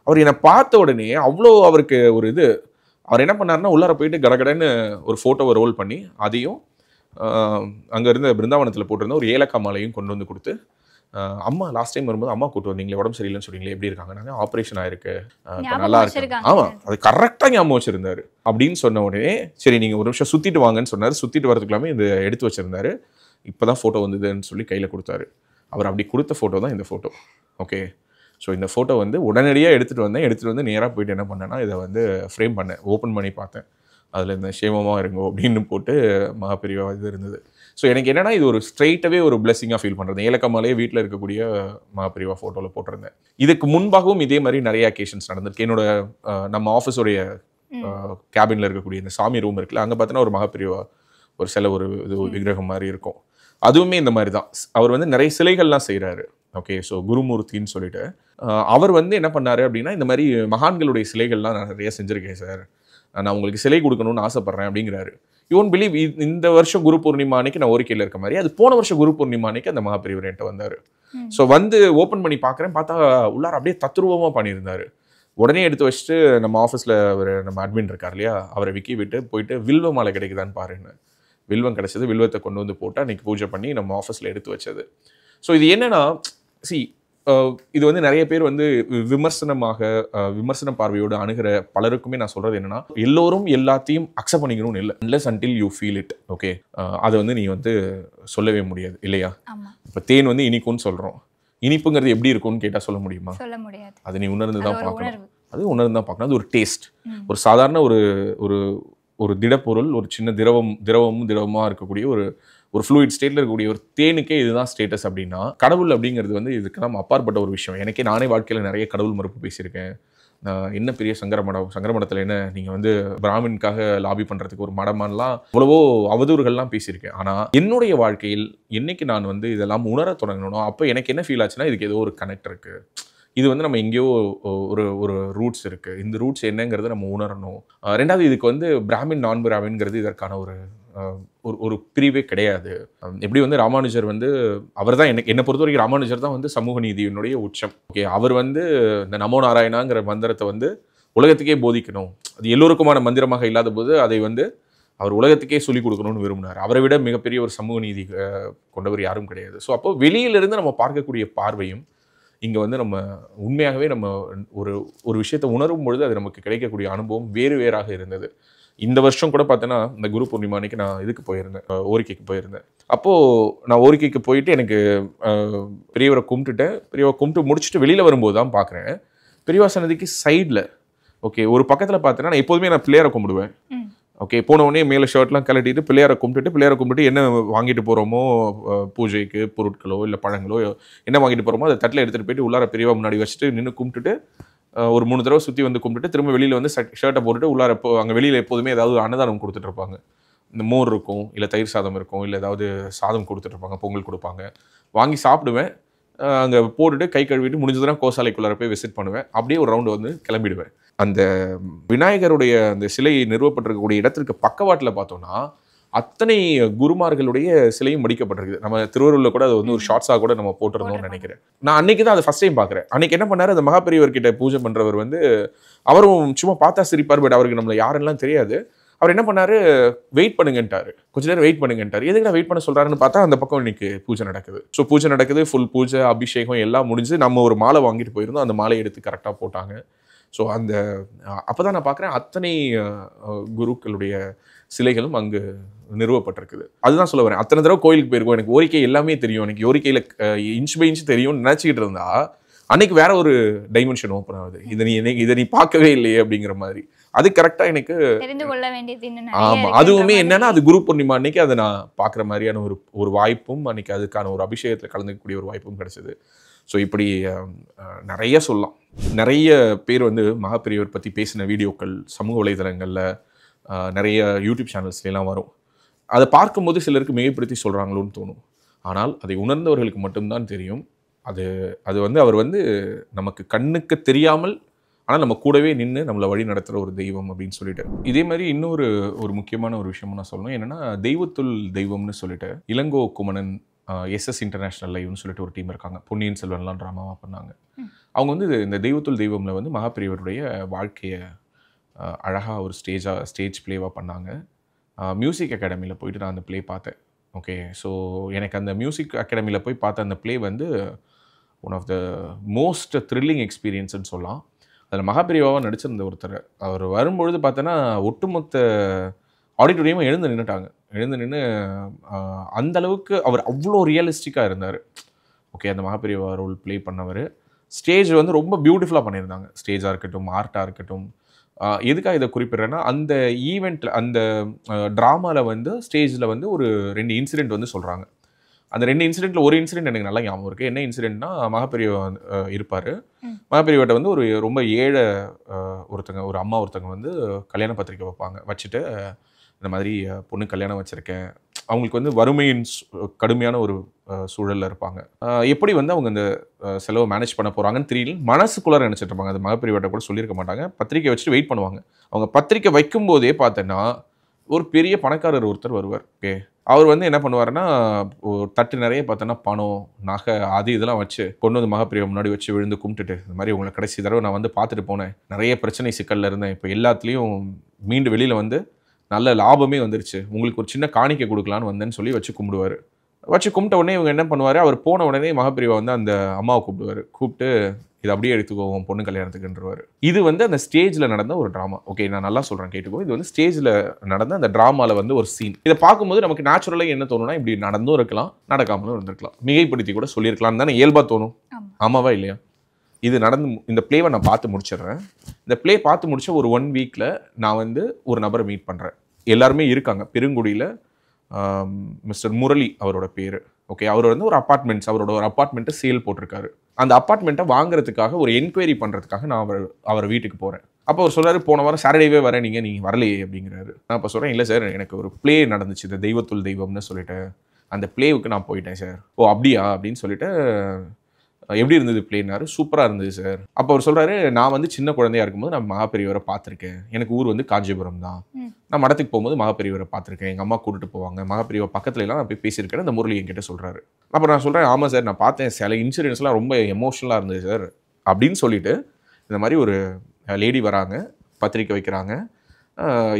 அவர் என்னை பார்த்த உடனே அவ்வளோ அவருக்கு ஒரு இது, அவர் என்ன பண்ணாருன்னா உள்ளார போயிட்டு கடகடன்னு ஒரு ஃபோட்டோவை ரோல் பண்ணி அதையும் அங்கே இருந்த பிருந்தாவனத்தில் போட்டிருந்த ஒரு ஏலக்காய் மாலையும் கொண்டு வந்து கொடுத்து, அம்மா லாஸ்ட் டைம் வரும்போது அம்மா கூட்டு வந்தீங்களே, உடம்பு சரியில்லைன்னு சொன்னீங்களே, எப்படி இருக்காங்க? நாங்கள் ஆப்ரேஷன் ஆயிருக்கு, நல்லா இருக்கு. ஆமாம், அது கரெக்டாக ஞாபகம் வச்சிருந்தாரு. அப்படின்னு சொன்ன உடனே சரி நீங்கள் ஒரு நிமிஷம் சுற்றிட்டு வாங்கன்னு சொன்னார். சுற்றிட்டு வரதுக்குலாமே இது எடுத்து வச்சிருந்தாரு. இப்போ தான் ஃபோட்டோ வந்ததுன்னு சொல்லி கையில் கொடுத்தாரு. அவர் அப்படி கொடுத்த ஃபோட்டோ தான் இந்த ஃபோட்டோ. ஓகே, ஸோ இந்த ஃபோட்டோ வந்து உடனடியாக எடுத்துகிட்டு வந்து நேராக போயிட்டு என்ன பண்ணேன்னா, இதை வந்து ஃப்ரேம் பண்ணேன், ஓப்பன் பண்ணி பார்த்தேன். அதில் இந்த சேமமாக இருங்கோ அப்படின்னு போட்டு மகாபெரிவா இது இருந்தது. ஸோ எனக்கு என்னென்னா, இது ஒரு ஸ்ட்ரெயிட்டாகவே ஒரு பிளெஸிங்காக ஃபீல் பண்ணுறது. ஏலக்கம்மாலே வீட்டில் இருக்கக்கூடிய மகாபெரிவா ஃபோட்டோவில் போட்டிருந்தேன். இதுக்கு முன்பாகவும் இதே மாதிரி நிறைய அக்கேஷன்ஸ் நடந்திருக்கு. என்னோட நம்ம ஆஃபீஸோடைய கேபினில் இருக்கக்கூடிய இந்த சாமி ரூம் இருக்குல்ல, அங்கே பார்த்தீங்கன்னா ஒரு மகாபெரிவா ஒரு சிலை, ஒரு இது விக்கிரகம் மாதிரி இருக்கும். அதுவுமே இந்த மாதிரி தான். அவர் வந்து நிறைய சிலைகள்லாம் செய்கிறாரு. ஓகே. ஸோ குருமூர்த்தின்னு சொல்லிட்டு அவர் வந்து என்ன பண்ணாரு அப்படின்னா, இந்த மாதிரி மகான்களுடைய சிலைகள்லாம் நான் நிறைய செஞ்சுருக்கேன் சார், நான் உங்களுக்கு சிலை கொடுக்கணும்னு ஆசைப்பட்றேன் அப்படிங்கிறாரு. யூ ஒன்ட் பிலீவ், இந்த வருஷம் குரு பூர்ணிமா அன்னைக்கு நான் ஓரிக்கையில் இருக்க மாதிரி, அது போன வருஷம் குரு பூர்ணிமா அன்னைக்கு அந்த மகாபெரியவர் என்கிட்ட வந்தார். ஸோ வந்து ஓப்பன் பண்ணி பார்க்குறேன், பார்த்தா உள்ளார அப்படியே தத்ரூபமாக பண்ணியிருந்தார். உடனே எடுத்து வச்சுட்டு நம்ம ஆஃபீஸில் ஒரு நம்ம அட்மின் இருக்கார் இல்லையா, அவரை விக்கி விட்டு போயிட்டு வில்வ மாலை கிடைக்குதான்னு பாருன்னு. வில்வம் கிடச்சது, வில்வத்தை கொண்டு வந்து போட்டு அன்றைக்கி பூஜை பண்ணி நம்ம ஆஃபீஸில் எடுத்து வச்சது. ஸோ இது என்னென்னா, இது வந்து நிறைய பேர் வந்து விமர்சன பார்வையோடு அணுகிற பலருக்குமே நான் சொல்கிறது என்னென்னா, எல்லோரும் எல்லாத்தையும் அக்செப்ட் பண்ணிக்கணும்னு இல்லை, unless until you feel it. Okay, அதை வந்து நீ வந்து சொல்லவே முடியாது இல்லையா? இப்போ தேன் வந்து இனிக்கும்னு சொல்கிறோம், இனிப்புங்கிறது எப்படி இருக்கும்னு கேட்டால் சொல்ல முடியுமா? சொல்ல முடியாது. அது நீ உணர்ந்து தான் பார்க்கணும். அது உணர்ந்து தான் பார்க்கணும். அது ஒரு டேஸ்ட். ஒரு சாதாரண ஒரு ஒரு திடப்பொருள், ஒரு சின்ன திரவமாக இருக்கக்கூடிய ஒரு ஃப்ளூயிட் ஸ்டேட்டில் இருக்கக்கூடிய ஒரு தேனுக்கே இதுதான் ஸ்டேட்டஸ் அப்படின்னா, கடவுள் அப்படிங்கிறது வந்து இதுக்கு நம்ம அப்பாற்பட்ட ஒரு விஷயம். எனக்கே நானே வாழ்க்கையில் நிறைய கடவுள் மறுப்பு பேசியிருக்கேன். என்ன பெரிய சங்கரமடத்தில் என்ன நீங்கள் வந்து பிராமின்காக லாபி பண்ணுறதுக்கு ஒரு மடமானலாம் அவ்வளவோ அவதூறுகள்லாம் பேசியிருக்கேன். ஆனால் என்னுடைய வாழ்க்கையில் என்னைக்கு நான் வந்து இதெல்லாம் உணர தொடங்கணும், அப்போ எனக்கு என்ன ஃபீல் ஆச்சுன்னா, இதுக்கு ஏதோ ஒரு கனெக்ட் இருக்குது, இது வந்து நம்ம எங்கேயோ ஒரு ரூட்ஸ் இருக்குது, இந்த ரூட்ஸ் என்னங்கிறத நம்ம உணரணும். ரெண்டாவது, இதுக்கு வந்து பிராமின் நான் பிராமின்ங்கிறது இதற்கான ஒரு பிரிவே கிடையாது. எப்படி வந்து ராமானுஜர் வந்து அவர் தான் என்னை பொறுத்த வரைக்கும் ராமானுஜர் தான் வந்து சமூக நீதியினுடைய உச்சம். ஓகே, அவர் வந்து இந்த நமோ நாராயணாங்கிற மந்திரத்தை வந்து உலகத்துக்கே போதிக்கணும், அது எல்லோருக்குமான மந்திரமாக இல்லாத போது அதை வந்து அவர் உலகத்துக்கே சொல்லிக் கொடுக்கணும்னு விரும்பினார். அவரை விட மிகப்பெரிய ஒரு சமூக நீதி கொண்டவர் யாரும் கிடையாது. ஸோ அப்போ வெளியிலிருந்து நம்ம பார்க்கக்கூடிய பார்வையும் இங்கே வந்து நம்ம உண்மையாகவே நம்ம ஒரு விஷயத்தை உணரும் பொழுது அது நமக்கு கிடைக்கக்கூடிய அனுபவம் வேறாக இருந்தது. இந்த வருஷம் கூட பார்த்தேன்னா, இந்த குரு பூர்ணிமா அன்னைக்கு நான் இதுக்கு போயிருந்தேன், ஓரிக்கைக்கு போயிருந்தேன். அப்போது நான் ஓரிக்கைக்கு போயிட்டு எனக்கு பெரியவரை கும்பிட்டு முடிச்சுட்டு வெளியில் வரும்போது தான் பார்க்குறேன், பெரியவா சன்னதிக்கு சைடில் ஓகே ஒரு பக்கத்தில் பார்த்தேன்னா, நான் எப்போதுமே பிள்ளையாரை கும்பிடுவேன். ஓகே, போன உடனே மேலே ஷர்ட்லாம் கழட்டிட்டு பிள்ளையாரை கும்பிட்டு என்ன வாங்கிட்டு போகிறோமோ பூஜைக்கு பொருட்களோ இல்லை பழங்களோ என்ன வாங்கிட்டு போகிறோமோ அதை தட்டில் எடுத்துகிட்டு போயிட்டு உள்ளார பெரியவா முன்னாடி வச்சுட்டு நின்று கும்பிட்டுட்டு ஒரு 3 தடவை சுற்றி வந்து கும்பிட்டுட்டு திரும்ப வெளியில் வந்து ஷர்ட்டை போட்டுட்டு உள்ளார அங்கே வெளியில் எப்போதுமே ஏதாவது அன்னதானம் கொடுத்துட்ருப்பாங்க. இந்த மோர் இருக்கும், இல்லை தயிர் சாதம் இருக்கும், இல்லை ஏதாவது சாதம் கொடுத்துட்ருப்பாங்க, பொங்கல் கொடுப்பாங்க. வாங்கி சாப்பிடுவேன், அங்கே போட்டுட்டு கை கழுவிட்டு முடிஞ்சதுன்னா கோசாலைக்குள்ளார போய் விசிட் பண்ணுவேன். அப்படியே ஒரு ரவுண்டு வந்து கிளம்பிடுவேன். அந்த விநாயகருடைய அந்த சிலை நிறுவப்பட்டிருக்கக்கூடிய இடத்திற்கு பக்கவாட்டில் பார்த்தோம்னா அத்தனை குருமார்களுடைய சிலையும் மடிக்கப்பட்டிருக்குது. நம்ம திருவள்ளூரில் கூட அது வந்து ஒரு ஷார்ட்ஸாக கூட நம்ம போட்டிருந்தோம்னு நினைக்கிறேன். நான் அன்னைக்கு தான் அதை ஃபஸ்ட் டைம் பார்க்குறேன். அன்னைக்கு என்ன பண்ணார், அந்த மகாபெரியவர்கிட்ட பூஜை பண்ணுறவர் வந்து அவரும் சும்மா பார்த்தா சிரிப்பார், பட் அவருக்கு நம்மளை யாரெல்லாம் தெரியாது. அவர் என்ன பண்ணார், வெயிட் பண்ணுங்கன்ட்டார், கொஞ்ச நேரம் வெயிட் பண்ணுங்கன்ட்டார். எதுக்கு வெயிட் பண்ண சொல்கிறாருன்னு பார்த்தா அந்த பக்கம் இன்னைக்கு பூஜை நடக்குது. ஸோ பூஜை நடக்குது, ஃபுல் பூஜை அபிஷேகம் எல்லாம் முடிஞ்சு நம்ம ஒரு மாலை வாங்கிட்டு போயிருந்தோம். அந்த மாலையை எடுத்து கரெக்டாக போட்டாங்க. ஸோ அப்போ தான் நான் பார்க்குறேன் அத்தனை குருக்களுடைய சிலைகளும் அங்கு நிறுவப்பட்டிருக்குது. அதுதான் சொல்ல வரேன், அத்தனை தடவை கோயிலுக்கு போயிருக்கோம், எனக்கு ஓரிக்கை எல்லாமே தெரியும், எனக்கு ஓரிக்கையில் இன்ச் பை இன்ச் தெரியும்னு நினச்சிக்கிட்டு இருந்தா அன்னைக்கு வேற ஒரு டைமென்ஷன் ஓப்பன் ஆகுது. இதை நீ பார்க்கவே இல்லையே அப்படிங்கிற மாதிரி. அது கரெக்டாக எனக்கு தெரிந்து கொள்ள வேண்டியது. ஆமாம், அதுவுமே என்னன்னா அது குரு பூர்ணிமா அன்னைக்கு அதை நான் பார்க்குற மாதிரியான ஒரு வாய்ப்பும் அன்னைக்கு அதுக்கான ஒரு அபிஷேகத்தில் கலந்துக்கக்கூடிய ஒரு வாய்ப்பும் கிடைச்சது. ஸோ இப்படி நிறைய சொல்லலாம். நிறைய பேர் வந்து மகாபெரியவர் பற்றி பேசின வீடியோக்கள் சமூக வலைதளங்களில் நிறைய யூடியூப் சேனல்ஸ்லாம் வரும். அதை பார்க்கும்போது சிலருக்கு மிகைப்படுத்தி சொல்கிறாங்களோன்னு தோணும். ஆனால் அதை உணர்ந்தவர்களுக்கு மட்டும்தான் தெரியும். அது வந்து அவர் வந்து நமக்கு கண்ணுக்கு தெரியாமல் ஆனால் நம்ம கூடவே நின்று நம்மளை வழி நடத்துகிற ஒரு தெய்வம் அப்படின்னு சொல்லிட்டு. இதே மாதிரி இன்னொரு முக்கியமான ஒரு விஷயமும் நான் சொல்லணும். என்னென்னா, தெய்வத்துள் தெய்வம்னு சொல்லிட்டு இளங்கோ குமணன் எஸ்எஸ் இன்டர்நேஷ்னல் லைவ்னு சொல்லிட்டு ஒரு டீம் இருக்காங்க. பொன்னியின் செல்வன்லாம் ட்ராமாவாக பண்ணாங்க. அவங்க வந்து இந்த தெய்வத்துள் தெய்வமில் வந்து மகாபெரியவருடைய வாழ்க்கையை அழகாக ஒரு ஸ்டேஜ் பிளேவாக பண்ணாங்க. மியூசிக் அகாடமியில் போயிட்டு நான் அந்த பிளே பார்த்தேன். ஓகே, ஸோ எனக்கு அந்த மியூசிக் அகாடமியில் போய் பார்த்த அந்த பிளே வந்து one of the most thrilling எக்ஸ்பீரியன்ஸ்னு சொல்லலாம். அதில் மகாபெரியவாக நடிச்சிருந்த ஒருத்தர் அவர் வரும்பொழுது பார்த்தோன்னா ஒட்டுமொத்த ஆடிட்டோரியமாக எழுந்து நின்று அந்தளவுக்கு அவர் அவ்வளோ ரியலிஸ்டிக்காக இருந்தார். ஓகே, அந்த மகாபெரியவா ரோல் ப்ளே பண்ணவர் ஸ்டேஜ் வந்து ரொம்ப பியூட்டிஃபுல்லாக பண்ணியிருந்தாங்க. ஸ்டேஜாக இருக்கட்டும், ஆர்ட்டாக இருக்கட்டும். எதுக்காக இதை குறிப்பிட்றேன்னா, அந்த ஈவெண்ட்டில் அந்த ட்ராமாவில் வந்து ஸ்டேஜில் வந்து ஒரு 2 இன்சிடெண்ட் வந்து சொல்கிறாங்க. அந்த 2 இன்சிடெண்ட்டில் ஒரு இன்சிடெண்ட் எனக்கு நல்லா ஞாபகம் இருக்குது. என்ன இன்சிடெண்ட்னா, மகாபெரியவா இருப்பார். மகாபெரியவாட்ட வந்து ஒரு ரொம்ப ஏழை ஒரு அம்மா ஒருத்தங்க வந்து கல்யாண பத்திரிக்கை வைப்பாங்க. வச்சுட்டு இந்த மாதிரி பொண்ணு கல்யாணம் வச்சுருக்கேன், அவங்களுக்கு வந்து வறுமையின் கடுமையான ஒரு சூழலில் இருப்பாங்க. எப்படி வந்து அவங்க அந்த செலவை மேனேஜ் பண்ண போகிறாங்கன்னு தெரியல, மனசுக்குள்ளார நினச்சிட்டு இருப்பாங்க. அது மகப்பிரிவாட்ட கூட சொல்லியிருக்க மாட்டாங்க. பத்திரிக்கை வச்சுட்டு வெயிட் பண்ணுவாங்க. அவங்க பத்திரிக்கை வைக்கும்போதே பார்த்தோன்னா ஒரு பெரிய பணக்காரர் ஒருத்தர் வருவார். ஓகே, அவர் வந்து என்ன பண்ணுவாருன்னா, ஒரு தட்டு நிறைய பார்த்தோன்னா பணம், நகை, அது இதெல்லாம் வச்சு கொண்டு வந்து மகப்பிரிவை முன்னாடி வச்சு விழுந்து கும்பிட்டுட்டு, இந்த மாதிரி உங்களை கடைசி தடவை நான் வந்து பார்த்துட்டு போனேன், நிறைய பிரச்சனை சிக்கலில் இருந்தேன், இப்போ எல்லாத்துலேயும் மீண்டு வெளியில் வந்து நல்ல லாபமே வந்துருச்சு, உங்களுக்கு ஒரு சின்ன காணிக்கை கொடுக்கலான்னு வந்தேன்னு சொல்லி வச்சு கும்பிடுவார். வச்சு கும்பிட்ட உடனே இவங்க என்ன பண்ணுவார், அவர் போன உடனே மகப்பிரிவை வந்து அந்த அம்மாவை கூப்பிடுவார். கூப்பிட்டு இது அப்படியே எடுத்துக்கோவோம் பொண்ணு கல்யாணத்துக்குன்றவார். இது வந்து அந்த ஸ்டேஜில் நடந்த ஒரு ட்ராமா. ஓகே, நான் நல்லா சொல்கிறேன் கேட்டுக்கோ. இது வந்து ஸ்டேஜில் நடந்த அந்த ட்ராமாவில் வந்து ஒரு சீன். இதை பார்க்கும்போது நமக்கு நேச்சுரலாக என்ன தோணும்னா, இப்படி நடந்தும் இருக்கலாம், நடக்காமலும் இருந்திருக்கலாம், மிகைப்படுத்தி கூட சொல்லியிருக்கலாம் தானே இயல்பாக தோணும். ஆமாவா இல்லையா? இது நடந்து இந்த பிளேவை நான் பார்த்து முடிச்சிடுறேன். இந்த பிளே பார்த்து முடிச்ச ஒரு 1 வீக்கில் நான் வந்து ஒரு நபரை மீட் பண்ணுறேன். எல்லாருமே இருக்காங்க. பெருங்குடியில் மிஸ்டர் முரளி அவரோட பேர். ஓகே, அவர் வந்து ஒரு அப்பார்ட்மெண்ட்ஸ், அவரோட ஒரு அப்பார்ட்மெண்ட்டை சேல் போட்டிருக்காரு. அந்த அப்பார்ட்மெண்ட்டை வாங்குறதுக்காக ஒரு என்கொயரி பண்ணுறதுக்காக நான் அவர் வீட்டுக்கு போகிறேன். அப்போ அவர் சொல்கிறாரு, போன வாரம் சாட்டர்டேவே வரேன், நீங்கள் வரலையே அப்படிங்கிறாரு. நான் இப்போ சொல்கிறேன், இல்லை சார், எனக்கு ஒரு பிளே நடந்துச்சு, இந்த தெய்வத்துள் தெய்வம்னு சொல்லிட்டு அந்த பிளேவுக்கு நான் போயிட்டேன் சார். ஓ அப்படியா அப்படின்னு சொல்லிட்டு, எப்படி இருந்தது பிளேனாரு? சூப்பராக இருந்தது சார். அப்போ அவர் சொல்கிறாரு, நான் வந்து சின்ன குழந்தையா இருக்கும்போது நான் மகாபெரியவரை பார்த்துருக்கேன். எனக்கு ஊர் வந்து காஞ்சிபுரம் தான். நான் மடத்துக்கு போகும்போது மகாபெரியவரை பார்த்துருக்கேன். எங்கள் அம்மா கூட்டிட்டு போவாங்க. மகாபெரியவ பக்கத்துல எல்லாம் நான் போய் பேசியிருக்கேன். அந்த முரளி என்கிட்ட சொல்கிறாரு. அப்போ நான் சொல்கிறேன், ஆமாம் சார், நான் பார்த்தேன், சில இன்சிடென்ட்ஸ்லாம் ரொம்ப எமோஷனலாக இருந்தது சார் அப்படின்னு சொல்லிட்டு, இந்த மாதிரி ஒரு லேடி வராங்க, பத்திரிக்கை வைக்கிறாங்க,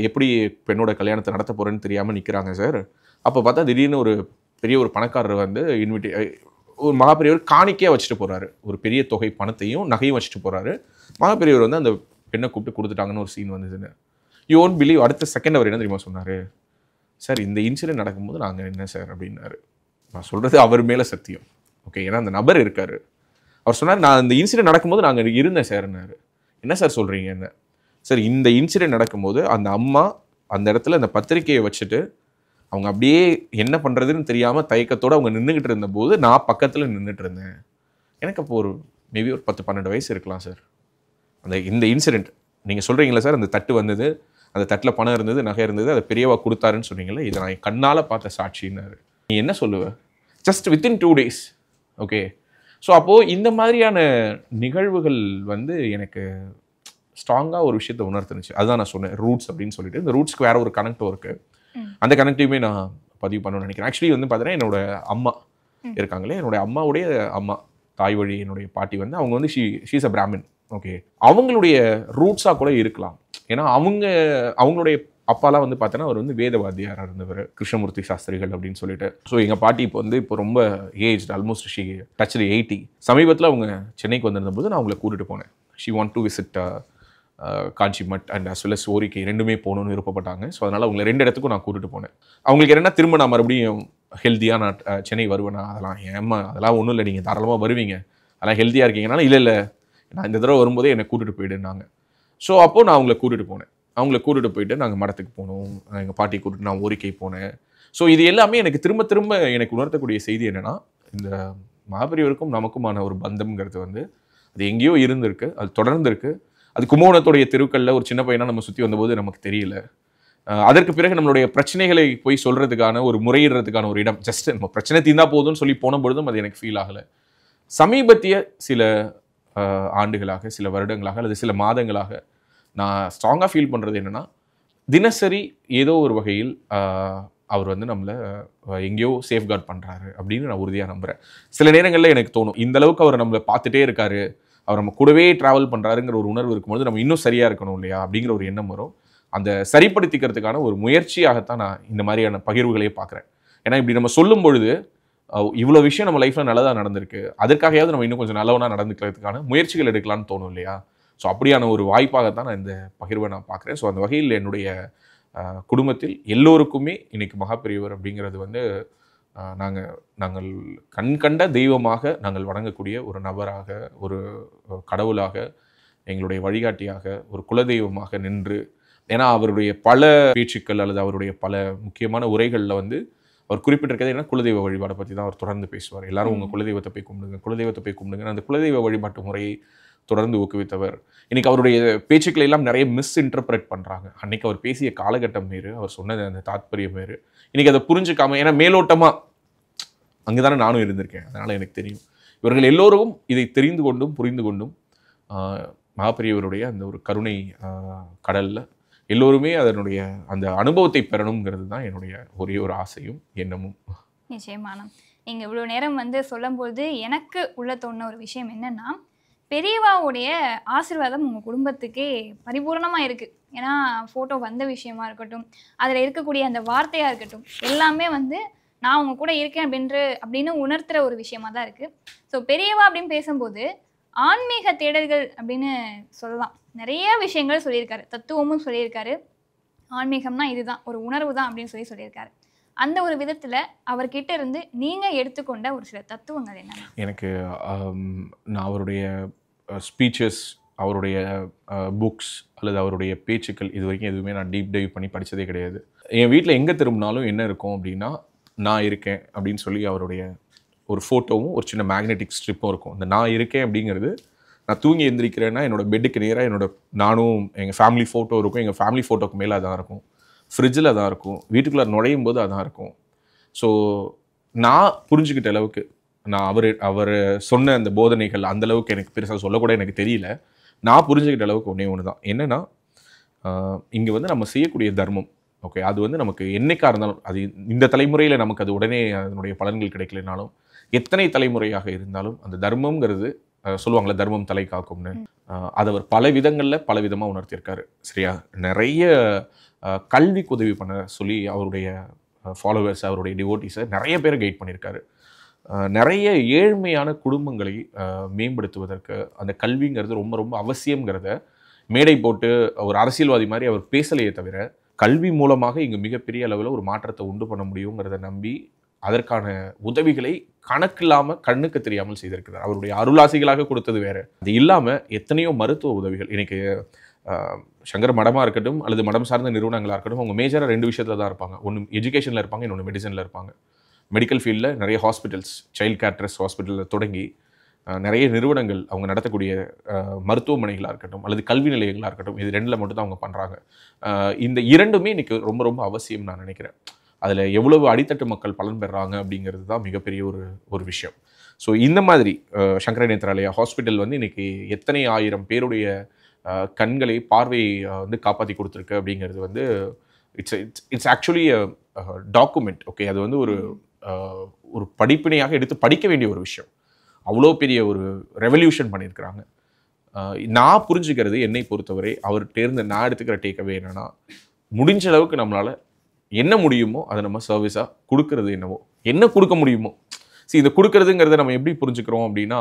எப்படி பெண்ணோட கல்யாணத்தை நடத்த போகிறேன்னு தெரியாமல் நிற்கிறாங்க சார். அப்போ பார்த்தா திடீர்னு ஒரு பெரிய ஒரு பணக்காரர் வந்து ஒரு மகாபெரியவர் காணிக்கையாக வச்சுட்டு போகிறாரு. ஒரு பெரிய தொகை பணத்தையும் நகையும் வச்சுட்டு போகிறாரு. மகாபெரியவர் வந்து அந்த பெண்ணை கூப்பிட்டு கொடுத்துட்டாங்கன்னு ஒரு சீன் வந்ததுன்னு, யூ ஒன்ட் பிலீவ், அடுத்த செகண்ட் அவர் என்ன தெரியுமா சொன்னார்? சார், இந்த இன்சிடென்ட் நடக்கும்போது நாங்கள் என்ன சார் அப்படின்னாரு. நான் சொல்கிறது அவர் மேலே சத்தியம். ஓகே, ஏன்னா அந்த நபர் இருக்கார். அவர் சொன்னார், நான் இந்த இன்சிடென்ட் நடக்கும்போது நாங்கள் இருந்தேன் சார்னாரு. என்ன சார் சொல்கிறீங்க? என்ன சார், இந்த இன்சிடென்ட் நடக்கும்போது அந்த அம்மா அந்த இடத்துல அந்த பத்திரிக்கையை வச்சுட்டு அவங்க அப்படியே என்ன பண்ணுறதுன்னு தெரியாமல் தயக்கத்தோடு அவங்க நின்றுக்கிட்டு இருந்தபோது நான் பக்கத்தில் நின்றுட்டு இருந்தேன். எனக்கு அப்போ ஒரு மேபி ஒரு 10-12 வயசு இருக்கலாம் சார். இந்த இன்சிடெண்ட் நீங்கள் சொல்கிறீங்களா சார், அந்த தட்டு வந்தது, அந்த தட்டில் பணம் இருந்தது, நகை இருந்தது, அதை பெரியவா கொடுத்தாருன்னு சொன்னீங்களே, இதை நான் கண்ணால் பார்த்த சாட்சின்னாரு. நீ என்ன சொல்லுவ? Just within 2 days. Okay, so அப்போது இந்த மாதிரியான நிகழ்வுகள் வந்து எனக்கு ஸ்ட்ராங்காக ஒரு விஷயத்தை உணர்த்துனுச்சு. அதுதான் நான் சொன்னேன், ரூட்ஸ் அப்படின்னு சொல்லிட்டு. இந்த ரூட்ஸ்க்கு வேறு ஒரு கனெக்டும் இருக்குது. அந்த கனெக்டையுமே நான் பதிவு பண்ணணும்னு நினைக்கிறேன். ஆக்சுவலி வந்து பார்த்தீங்கன்னா, என்னோட அம்மா இருக்காங்களே, என்னுடைய அம்மாவுடைய அம்மா, தாய் வழி என்னுடைய பாட்டி வந்து அவங்க வந்து ஷீஸ் அ பிராமின். ஓகே, அவங்களுடைய ரூட்ஸாக கூட இருக்கலாம். ஏன்னா அவங்களுடைய அப்பாலாம் வந்து பார்த்தோன்னா அவர் வந்து வேதவாதியாராக இருந்தவர், கிருஷ்ணமூர்த்தி சாஸ்திரிகள் அப்படின்னு சொல்லிட்டு. ஸோ எங்கள் பாட்டி இப்போ ரொம்ப ஏஜ், ஆல்மோஸ்ட் ஷீ டச்டு 80. சமீபத்தில் அவங்க சென்னைக்கு வந்திருந்தபோது நான் அவங்களை கூட்டிட்டு போனேன். She want to visit Kanchi Mutt and as well as Orikkai, ரெண்டுமே போகணுன்னு விருப்பப்பட்டாங்க. ஸோ அதனால் அவங்களை 2 இடத்துக்கும் நான் கூட்டிட்டு போனேன். அவங்களுக்கு என்னென்னா, திரும்ப நான் மறுபடியும் ஹெல்த்தியாக நான் சென்னை வருவேனா? அதெல்லாம் ஏம்மா, அதெல்லாம் ஒன்றும் இல்லை, நீங்கள் தாராளமாக வருவீங்க, அதெல்லாம் ஹெல்த்தியாக இருக்கீங்கனால. இல்லை, நான் இந்த தடவை வரும்போதே என்னை கூட்டிட்டு போயிடுனாங்க. ஸோ அப்போது நான் அவங்களை கூட்டிட்டு போனேன். அவங்கள கூட்டிட்டு போயிட்டு நாங்கள் மடத்துக்கு போனோம். எங்கள் பாட்டி கூட்டிட்டு நான் ஓரிக்கை போனேன். ஸோ இது எல்லாமே எனக்கு திரும்ப எனக்கு உணர்த்தக்கூடிய செய்தி என்னென்னா, இந்த மகாபெரியவருக்கும் நமக்குமான ஒரு பந்தம்ங்கிறது வந்து அது எங்கேயோ இருந்திருக்கு, அது தொடர்ந்துருக்கு. அது கும்பகோணத்துடைய தெருக்களில் ஒரு சின்ன பையனாக நம்ம சுற்றி வந்தபோது நமக்கு தெரியல. அதற்கு பிறகு நம்மளுடைய பிரச்சனைகளை போய் சொல்கிறதுக்கான ஒரு முறையிடுறதுக்கான ஒரு இடம், ஜஸ்ட் நம்ம பிரச்சனை தீர்ந்தா போதும்னு சொல்லி போன பொழுதும் அது எனக்கு ஃபீல் ஆகலை. சமீபத்திய சில ஆண்டுகளாக, சில வருடங்களாக அல்லது சில மாதங்களாக நான் ஸ்ட்ராங்காக ஃபீல் பண்ணுறது என்னென்னா, தினசரி ஏதோ ஒரு வகையில் அவர் வந்து நம்மளை எங்கேயோ சேஃப்கார்ட் பண்ணுறாரு அப்படின்னு நான் உறுதியாக நம்புகிறேன். சில நேரங்களில் எனக்கு தோணும், இந்த அளவுக்கு அவர் நம்மளை பார்த்துட்டே இருக்காரு, அவர் நம்ம கூடவே ட்ராவல் பண்ணுறாருங்கிற ஒரு உணர்வு இருக்கும்போது நம்ம இன்னும் சரியாக இருக்கணும் இல்லையா அப்படிங்கிற ஒரு எண்ணம் வரும். அந்த சரிப்படுத்திக்கிறதுக்கான ஒரு முயற்சியாகத்தான் நான் இந்த மாதிரியான பகிர்வுகளையே பார்க்குறேன். ஏன்னா இப்படி நம்ம சொல்லும் பொழுது இவ்வளோ விஷயம் நம்ம லைஃப்பில் நல்லதாக நடந்திருக்கு, அதற்காகயாவது நம்ம இன்னும் கொஞ்சம் நல்லவனாக நடந்துக்கிறதுக்கான முயற்சிகள் எடுக்கலான்னு தோணும் இல்லையா? ஸோ அப்படியான ஒரு வாய்ப்பாகத்தான் நான் இந்த பகிர்வை நான் பார்க்குறேன். ஸோ அந்த வகையில் என்னுடைய குடும்பத்தில் எல்லோருக்குமே இன்றைக்கி மகாபெரியவர் அப்படிங்கிறது வந்து நாங்கள் கண்கண்ட தெய்வமாக நாங்கள் வணங்கக்கூடிய ஒரு நபராக, ஒரு கடவுளாக, எங்களுடைய வழிகாட்டியாக, ஒரு குலதெய்வமாக நின்று, ஏன்னா அவருடைய பல பேச்சுக்கள் அல்லது அவருடைய பல முக்கியமான உரைகளில் வந்து அவர் குறிப்பிட்டிருக்கிறது என்ன, குலதெய்வ வழிபாடை பற்றி தான் அவர் தொடர்ந்து பேசுவார். எல்லாரும் உங்கள் குலதெய்வத்தை போய் கும்பிடுங்க, குலதெய்வத்தை போய் கும்பிடுங்க. அந்த குலதெய்வ வழிபாட்டு முறையை தொடர்ந்து ஊக்குவித்தவர். இன்னைக்கு அவருடைய பேச்சுக்களை எல்லாம் நிறைய இன்டர்பிரட் பண்ணுறாங்க. அன்னைக்கு அவர் பேசிய காலகட்டம் வேறு, அவர் சொன்னது அந்த தாத்பரியம் வேறு. இன்னைக்கு அதை புரிஞ்சுக்காம, ஏன்னா மேலோட்டமாக அங்கே தானே நானும் இருந்திருக்கேன், அதனால் எனக்கு தெரியும். இவர்கள் எல்லோரும் இதை தெரிந்து கொண்டும் புரிந்து கொண்டும் மகாபெரியவருடைய அந்த ஒரு கருணை கடலில் எல்லோருமே அதனுடைய அந்த அனுபவத்தை பெறணுங்கிறது தான் என்னுடைய ஒரே ஒரு ஆசையும் எண்ணமும். நிச்சயமான நீங்கள் இவ்வளோ நேரம் வந்து சொல்லும்போது எனக்கு உள்ள தோணுன ஒரு விஷயம் என்னென்னா, பெரியவாவுடைய ஆசீர்வாதம் உங்கள் குடும்பத்துக்கே பரிபூர்ணமாக இருக்குது. ஏன்னா ஃபோட்டோ வந்த விஷயமா இருக்கட்டும், அதில் இருக்கக்கூடிய அந்த வார்த்தையாக இருக்கட்டும், எல்லாமே வந்து நான் உங்க கூட இருக்கேன் அப்படின்னு உணர்த்துற ஒரு விஷயமா தான் இருக்குது. ஸோ பெரியவா அப்படின்னு பேசும்போது ஆன்மீக தேடல்கள் அப்படின்னு சொல்லலாம். நிறைய விஷயங்கள் சொல்லியிருக்காரு, தத்துவமும் சொல்லியிருக்காரு. ஆன்மீகம்னா இதுதான், ஒரு உணர்வு தான் அப்படின்னு சொல்லியிருக்காரு. அந்த ஒரு விதத்தில் அவர்கிட்ட இருந்து நீங்கள் எடுத்துக்கொண்ட ஒரு சில தத்துவங்கள் என்ன? எனக்கு நான் அவருடைய ஸ்பீச்சஸ், அவருடைய புக்ஸ் அல்லது அவருடைய பேச்சுக்கள் இது வரைக்கும் எதுவுமே நான் டீப் டைவ் பண்ணி படித்ததே கிடையாது. என் வீட்டில் எங்கே திரும்பினாலும் என்ன இருக்கும் அப்படின்னா, நான் இருக்கேன் அப்படின்னு சொல்லி அவருடைய ஒரு ஃபோட்டோவும் ஒரு சின்ன மேக்னெட்டிக் ஸ்ட்ரிப்பும் இருக்கும். அந்த நான் இருக்கேன் அப்படிங்கிறது, நான் தூங்கி எழுந்திரிக்கிறேன்னா என்னோட பெட்டுக்கு நேராக நானும் எங்கள் ஃபேமிலி ஃபோட்டோ இருக்கும். எங்கள் ஃபேமிலி ஃபோட்டோக்கு மேலே அதான் இருக்கும், ஃப்ரிட்ஜில் தான் இருக்கும், வீட்டுக்குள்ளே நுழையும் போது அதான் இருக்கும். ஸோ நான் புரிஞ்சுக்கிட்ட அளவுக்கு, நான் அவர் சொன்ன அந்த போதனைகள் அந்தளவுக்கு எனக்கு பெருசாக சொல்லக்கூட எனக்கு தெரியல. நான் புரிஞ்சுக்கிட்ட அளவுக்கு ஒன்று தான் என்னென்னா, இங்கே வந்து நம்ம செய்யக்கூடிய தர்மம், ஓகே, அது வந்து நமக்கு என்னைக்காக இருந்தாலும், அது இந்த தலைமுறையில் நமக்கு அது உடனே அதனுடைய பலன்கள் கிடைக்கலனாலும், எத்தனை தலைமுறையாக இருந்தாலும் அந்த தர்மம்ங்கிறது சொல்லுவாங்களே, தர்மம் தலை காக்கும்னு, அதை அவர் பல விதங்களில் பல விதமாக உணர்த்தியிருக்காரு. சரியா? நிறைய கல்விக்கு உதவி பண்ண சொல்லி அவருடைய ஃபாலோவர்ஸ், அவருடைய டிவோட்டிஸை நிறைய பேரை கைட் பண்ணியிருக்காரு. நிறைய ஏழ்மையான குடும்பங்களை மேம்படுத்துவதற்கு அந்த கல்விங்கிறது ரொம்ப ரொம்ப அவசியங்கிறத மேடை போட்டு ஒரு அரசியல்வாதி மாதிரி அவர் பேசலையே தவிர, கல்வி மூலமாக இங்கே மிகப்பெரிய அளவில் ஒரு மாற்றத்தை உண்டு பண்ண முடியுங்கிறத நம்பி அதற்கான உதவிகளை கணக்கில்லாமல் கண்ணுக்கு தெரியாமல் செய்திருக்கிறார். அவருடைய அருளாசிகளாக கொடுத்தது வேறு. அது இல்லாமல் எத்தனையோ மருத்துவ உதவிகள். இன்னைக்கு சங்கர மடமாக இருக்கட்டும் அல்லது மடம் சார்ந்த நிறுவனங்களாக இருக்கட்டும், அவங்க மேஜராக 2 விஷயத்தில் தான் இருப்பாங்க. ஒன்று எஜுகேஷனில் இருப்பாங்க, இன்னொன்று மெடிசனில் இருப்பாங்க. மெடிக்கல் ஃபீல்டில் நிறைய ஹாஸ்பிட்டல்ஸ், சைல்ட் கேர் ட்ரஸ்ட் ஹாஸ்பிட்டலில் தொடங்கி நிறைய நிறுவனங்கள், அவங்க நடத்தக்கூடிய மருத்துவமனைகளாக இருக்கட்டும் அல்லது கல்வி நிலையங்களாக இருக்கட்டும், இது 2ல் மட்டும் தான் அவங்க பண்ணுறாங்க. இந்த 2மே இன்றைக்கி ரொம்ப ரொம்ப அவசியம் நான் நினைக்கிறேன். அதில் எவ்வளவு அடித்தட்டு மக்கள் பலன் பெறாங்க அப்படிங்கிறது தான் மிகப்பெரிய ஒரு விஷயம். ஸோ இந்த மாதிரி சங்கர நேத்ராலயா ஹாஸ்பிட்டல் வந்து இன்றைக்கி எத்தனை ஆயிரம் பேருடைய கண்களை, பார்வையை வந்து காப்பாற்றி கொடுத்துருக்கு அப்படிங்கிறது வந்து இட்ஸ் ஆக்சுவலி டாக்குமெண்ட். ஓகே, அது வந்து ஒரு படிப்பினையாக எடுத்து படிக்க வேண்டிய ஒரு விஷயம். அவ்வளோ பெரிய ஒரு ரெவல்யூஷன் பண்ணியிருக்கிறாங்க. நான் புரிஞ்சுக்கிறது, என்னை பொறுத்தவரை அவர்கிட்டேருந்து நான் எடுத்துக்கிற டேக்அவே என்னென்னா, முடிஞ்ச அளவுக்கு நம்மளால் என்ன முடியுமோ அதை நம்ம சர்வீஸாக கொடுக்கறது என்னவோ, என்ன கொடுக்க முடியுமோ. இதை கொடுக்கறதுங்கிறத நம்ம எப்படி புரிஞ்சுக்கிறோம் அப்படின்னா,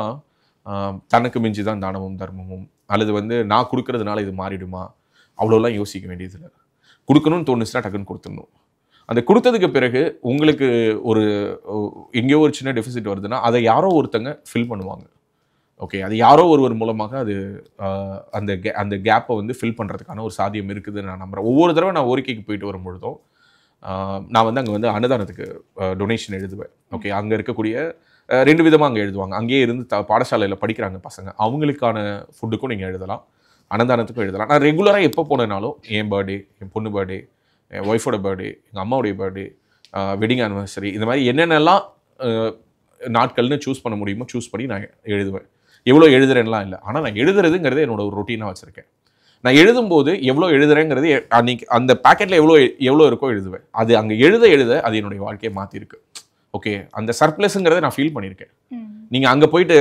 தனக்கு மிஞ்சி தான் தானமும் தர்மமும், அல்லது வந்து நான் கொடுக்கறதுனால இது மாறிடுமா, அவ்வளோலாம் யோசிக்க வேண்டியதில்லை. கொடுக்கணும்னு தோணுச்சுன்னா டக்குன்னு கொடுத்துடணும். அந்த கொடுத்ததுக்கு பிறகு உங்களுக்கு எங்கேயோ ஒரு சின்ன டெஃபிசிட் வருதுன்னா அதை யாரோ ஒருத்தங்க ஃபில் பண்ணுவாங்க. ஓகே, அது யாரோ ஒருவர் மூலமாக அது அந்த கேப்பை வந்து ஃபில் பண்ணுறதுக்கான ஒரு சாத்தியம் இருக்குதுன்னு நான் நம்புகிறேன். ஒவ்வொரு தடவை நான் ஓரிக்கைக்கு போயிட்டு வரும்பொழுதும் நான் வந்து அங்கே வந்து அன்னதானத்துக்கு டொனேஷன் எழுதுவேன். ஓகே, அங்கே இருக்கக்கூடிய 2 விதமாக அங்கே எழுதுவாங்க. அங்கேயே இருந்து பாடசாலையில் படிக்கிறாங்க பசங்க, அவங்களுக்கான ஃபுட்டுக்கும் நீங்கள் எழுதலாம், அன்னதானத்துக்கும் எழுதலாம். நான் ரெகுலராக எப்போ போனேனாலும் என் பர்த்டே, என் பொண்ணு பர்த்டே, என் ஒய்ஃபோட பர்த்டே, எங்கள் அம்மாவுடைய பர்த்டே, வெட்டிங் ஆனிவர்சரி, இந்த மாதிரி என்னென்னலாம் நாட்கள்னு சூஸ் பண்ண முடியுமோ சூஸ் பண்ணி நான் எழுதுவேன். எவ்வளோ எழுதுறேன்லாம் இல்லை, ஆனால் நான் எழுதுறதுங்கிறது என்னோட ஒரு ரொட்டீனாக வச்சுருக்கேன். நான் எழுதும்போது எவ்வளோ எழுதுறேங்கிறது அன்னைக்கு அந்த பேக்கெட்டில் எவ்வளோ இருக்கோ எழுதுவேன். அது அங்கே எழுத அது என்னுடைய வாழ்க்கையை மாற்றிருக்கு. ஓகே, அந்த சர்ப்ளஸுங்கிறத நான் ஃபீல் பண்ணியிருக்கேன். நீங்கள் அங்கே போயிட்டு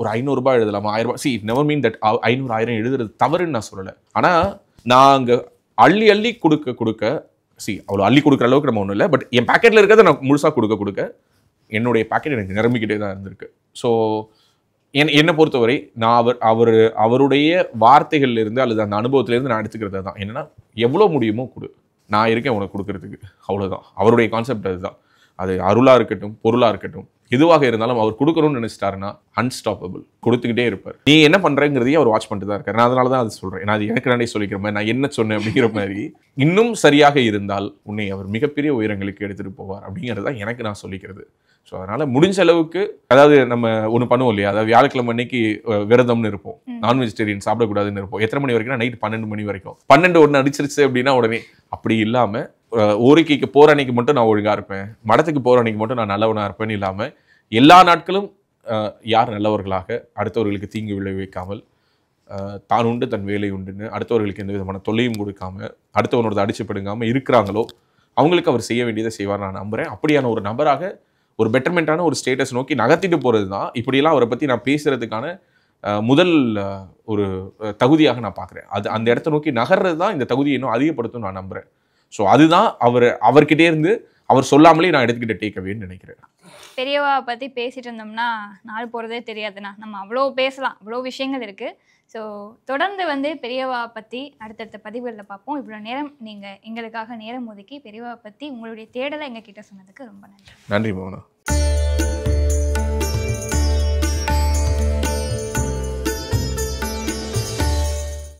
ஒரு 500 ரூபாய் எழுதலாமா, 1000 ரூபாய், இட் நெவர் மீன் தட் 500 1000 எழுதுறது தவறுன்னு நான் சொல்லலை. ஆனால் நான் அங்கே அள்ளி கொடுக்க அவ்வளோ அள்ளி கொடுக்குற அளவுக்கு நம்ம ஒன்றும் இல்லை. பட் என் பேக்கெட்டில் இருக்கிறத நான் முழுசாக கொடுக்க என்னுடைய பேக்கெட் எனக்கு நிரம்பிக்கிட்டே தான் இருந்திருக்கு. ஸோ என்னை பொறுத்தவரை நான் அவருடைய வார்த்தைகள்லேருந்து அல்லது அந்த அனுபவத்திலேருந்து நான் எடுத்துக்கிறது தான் என்னென்னா, எவ்வளோ முடியுமோ கொடு, நான் இருக்கேன் உனக்கு கொடுக்கறதுக்கு, அவ்வளோதான். அவருடைய கான்செப்ட் அதுதான். அது அருளாக இருக்கட்டும், பொருளாக இருக்கட்டும், எதுவாக இருந்தாலும் அவர் கொடுக்கணும்னு நினைச்சிட்டாருன்னா அன்ஸ்டாப்பபிள், கொடுத்துக்கிட்டே இருப்பார். நீ என்ன பண்ணுறங்கிறதையும் அவர் வாட்ச் பண்ணிட்டு தான் இருக்கார். நான் அதனால தான் அது சொல்கிறேன். நான் அது எனக்கு நானே சொல்லிக்கிற மாதிரி, நான் என்ன சொன்னேன் அப்படிங்கிற மாதிரி, இன்னும் சரியாக இருந்தால் உன்னை அவர் மிகப்பெரிய உயரங்களுக்கு எடுத்துகிட்டு போவார் அப்படிங்கிறது தான் எனக்கு நான் சொல்லிக்கிறது. ஸோ அதனால் முடிஞ்ச அளவுக்கு அதாவது நம்ம ஒன்று பண்ணுவோம் இல்லையா, அதாவது வியாழக்கிழமை அன்னைக்கு விரதம்னு இருப்போம், நான் வெஜிடேரியன் சாப்பிடக்கூடாதுன்னு இருப்போம். எத்தனை மணி வரைக்கும்? நைட் 12 மணி வரைக்கும். 12 அடிச்சிருச்சு அப்படின்னா உடனே அப்படி இல்லாமல் ஓரிக்கைக்கு போகிற அன்னைக்கு மட்டும் நான் ஒழுங்காக இருப்பேன், மடத்துக்கு போகிற அன்னைக்கு மட்டும் நான் நல்லவனாக இருப்பேன்னு இல்லாமல் எல்லா நாட்களும் யார் நல்லவர்களாக அடுத்தவர்களுக்கு தீங்கு விளைவிக்காமல் தான் உண்டு தன் வேலை உண்டுன்னு அடுத்தவர்களுக்கு எந்த விதமான தொல்லையும் கொடுக்காம அடுத்தவனோட அடிச்சு படுங்காமல் இருக்கிறாங்களோ அவங்களுக்கு அவர் செய்ய வேண்டியதை செய்வார் நான் நம்புகிறேன். அப்படியான ஒரு நபராக ஒரு பெட்டர்மெண்ட்டான ஒரு ஸ்டேட்டஸ் நோக்கி நகர்த்திட்டு போகிறது தான் இப்படியெல்லாம் அவரை பற்றி நான் பேசுகிறதுக்கான முதல் ஒரு தகுதியாக நான் பார்க்குறேன். அந்த இடத்த நோக்கி நகர்றது தான் இந்த தகுதியை இன்னும் அதிகப்படுத்தும் நான் நம்புகிறேன். ஸோ அதுதான் அவர்கிட்டே இருந்து அவர் சொல்லாமலே நான் எடுத்துக்கிட்ட டேக்அவேன்னு நினைக்கிறேன். பெரியவா பற்றி பேசிட்டு இருந்தோம்னா நாள் போகிறதே தெரியாதுண்ணா. நம்ம அவ்வளோ பேசலாம், அவ்வளோ விஷயங்கள் இருக்குது. ஸோ தொடர்ந்து பெரியவா பற்றி அடுத்தடுத்த பதிவுகளில் பார்ப்போம். இவ்வளோ நேரம் நீங்கள் எங்களுக்காக நேரம் ஒதுக்கி பெரியவா பற்றி உங்களுடைய தேடலை எங்ககிட்ட சொன்னதுக்கு ரொம்ப நன்றி. நன்றி மோகனா.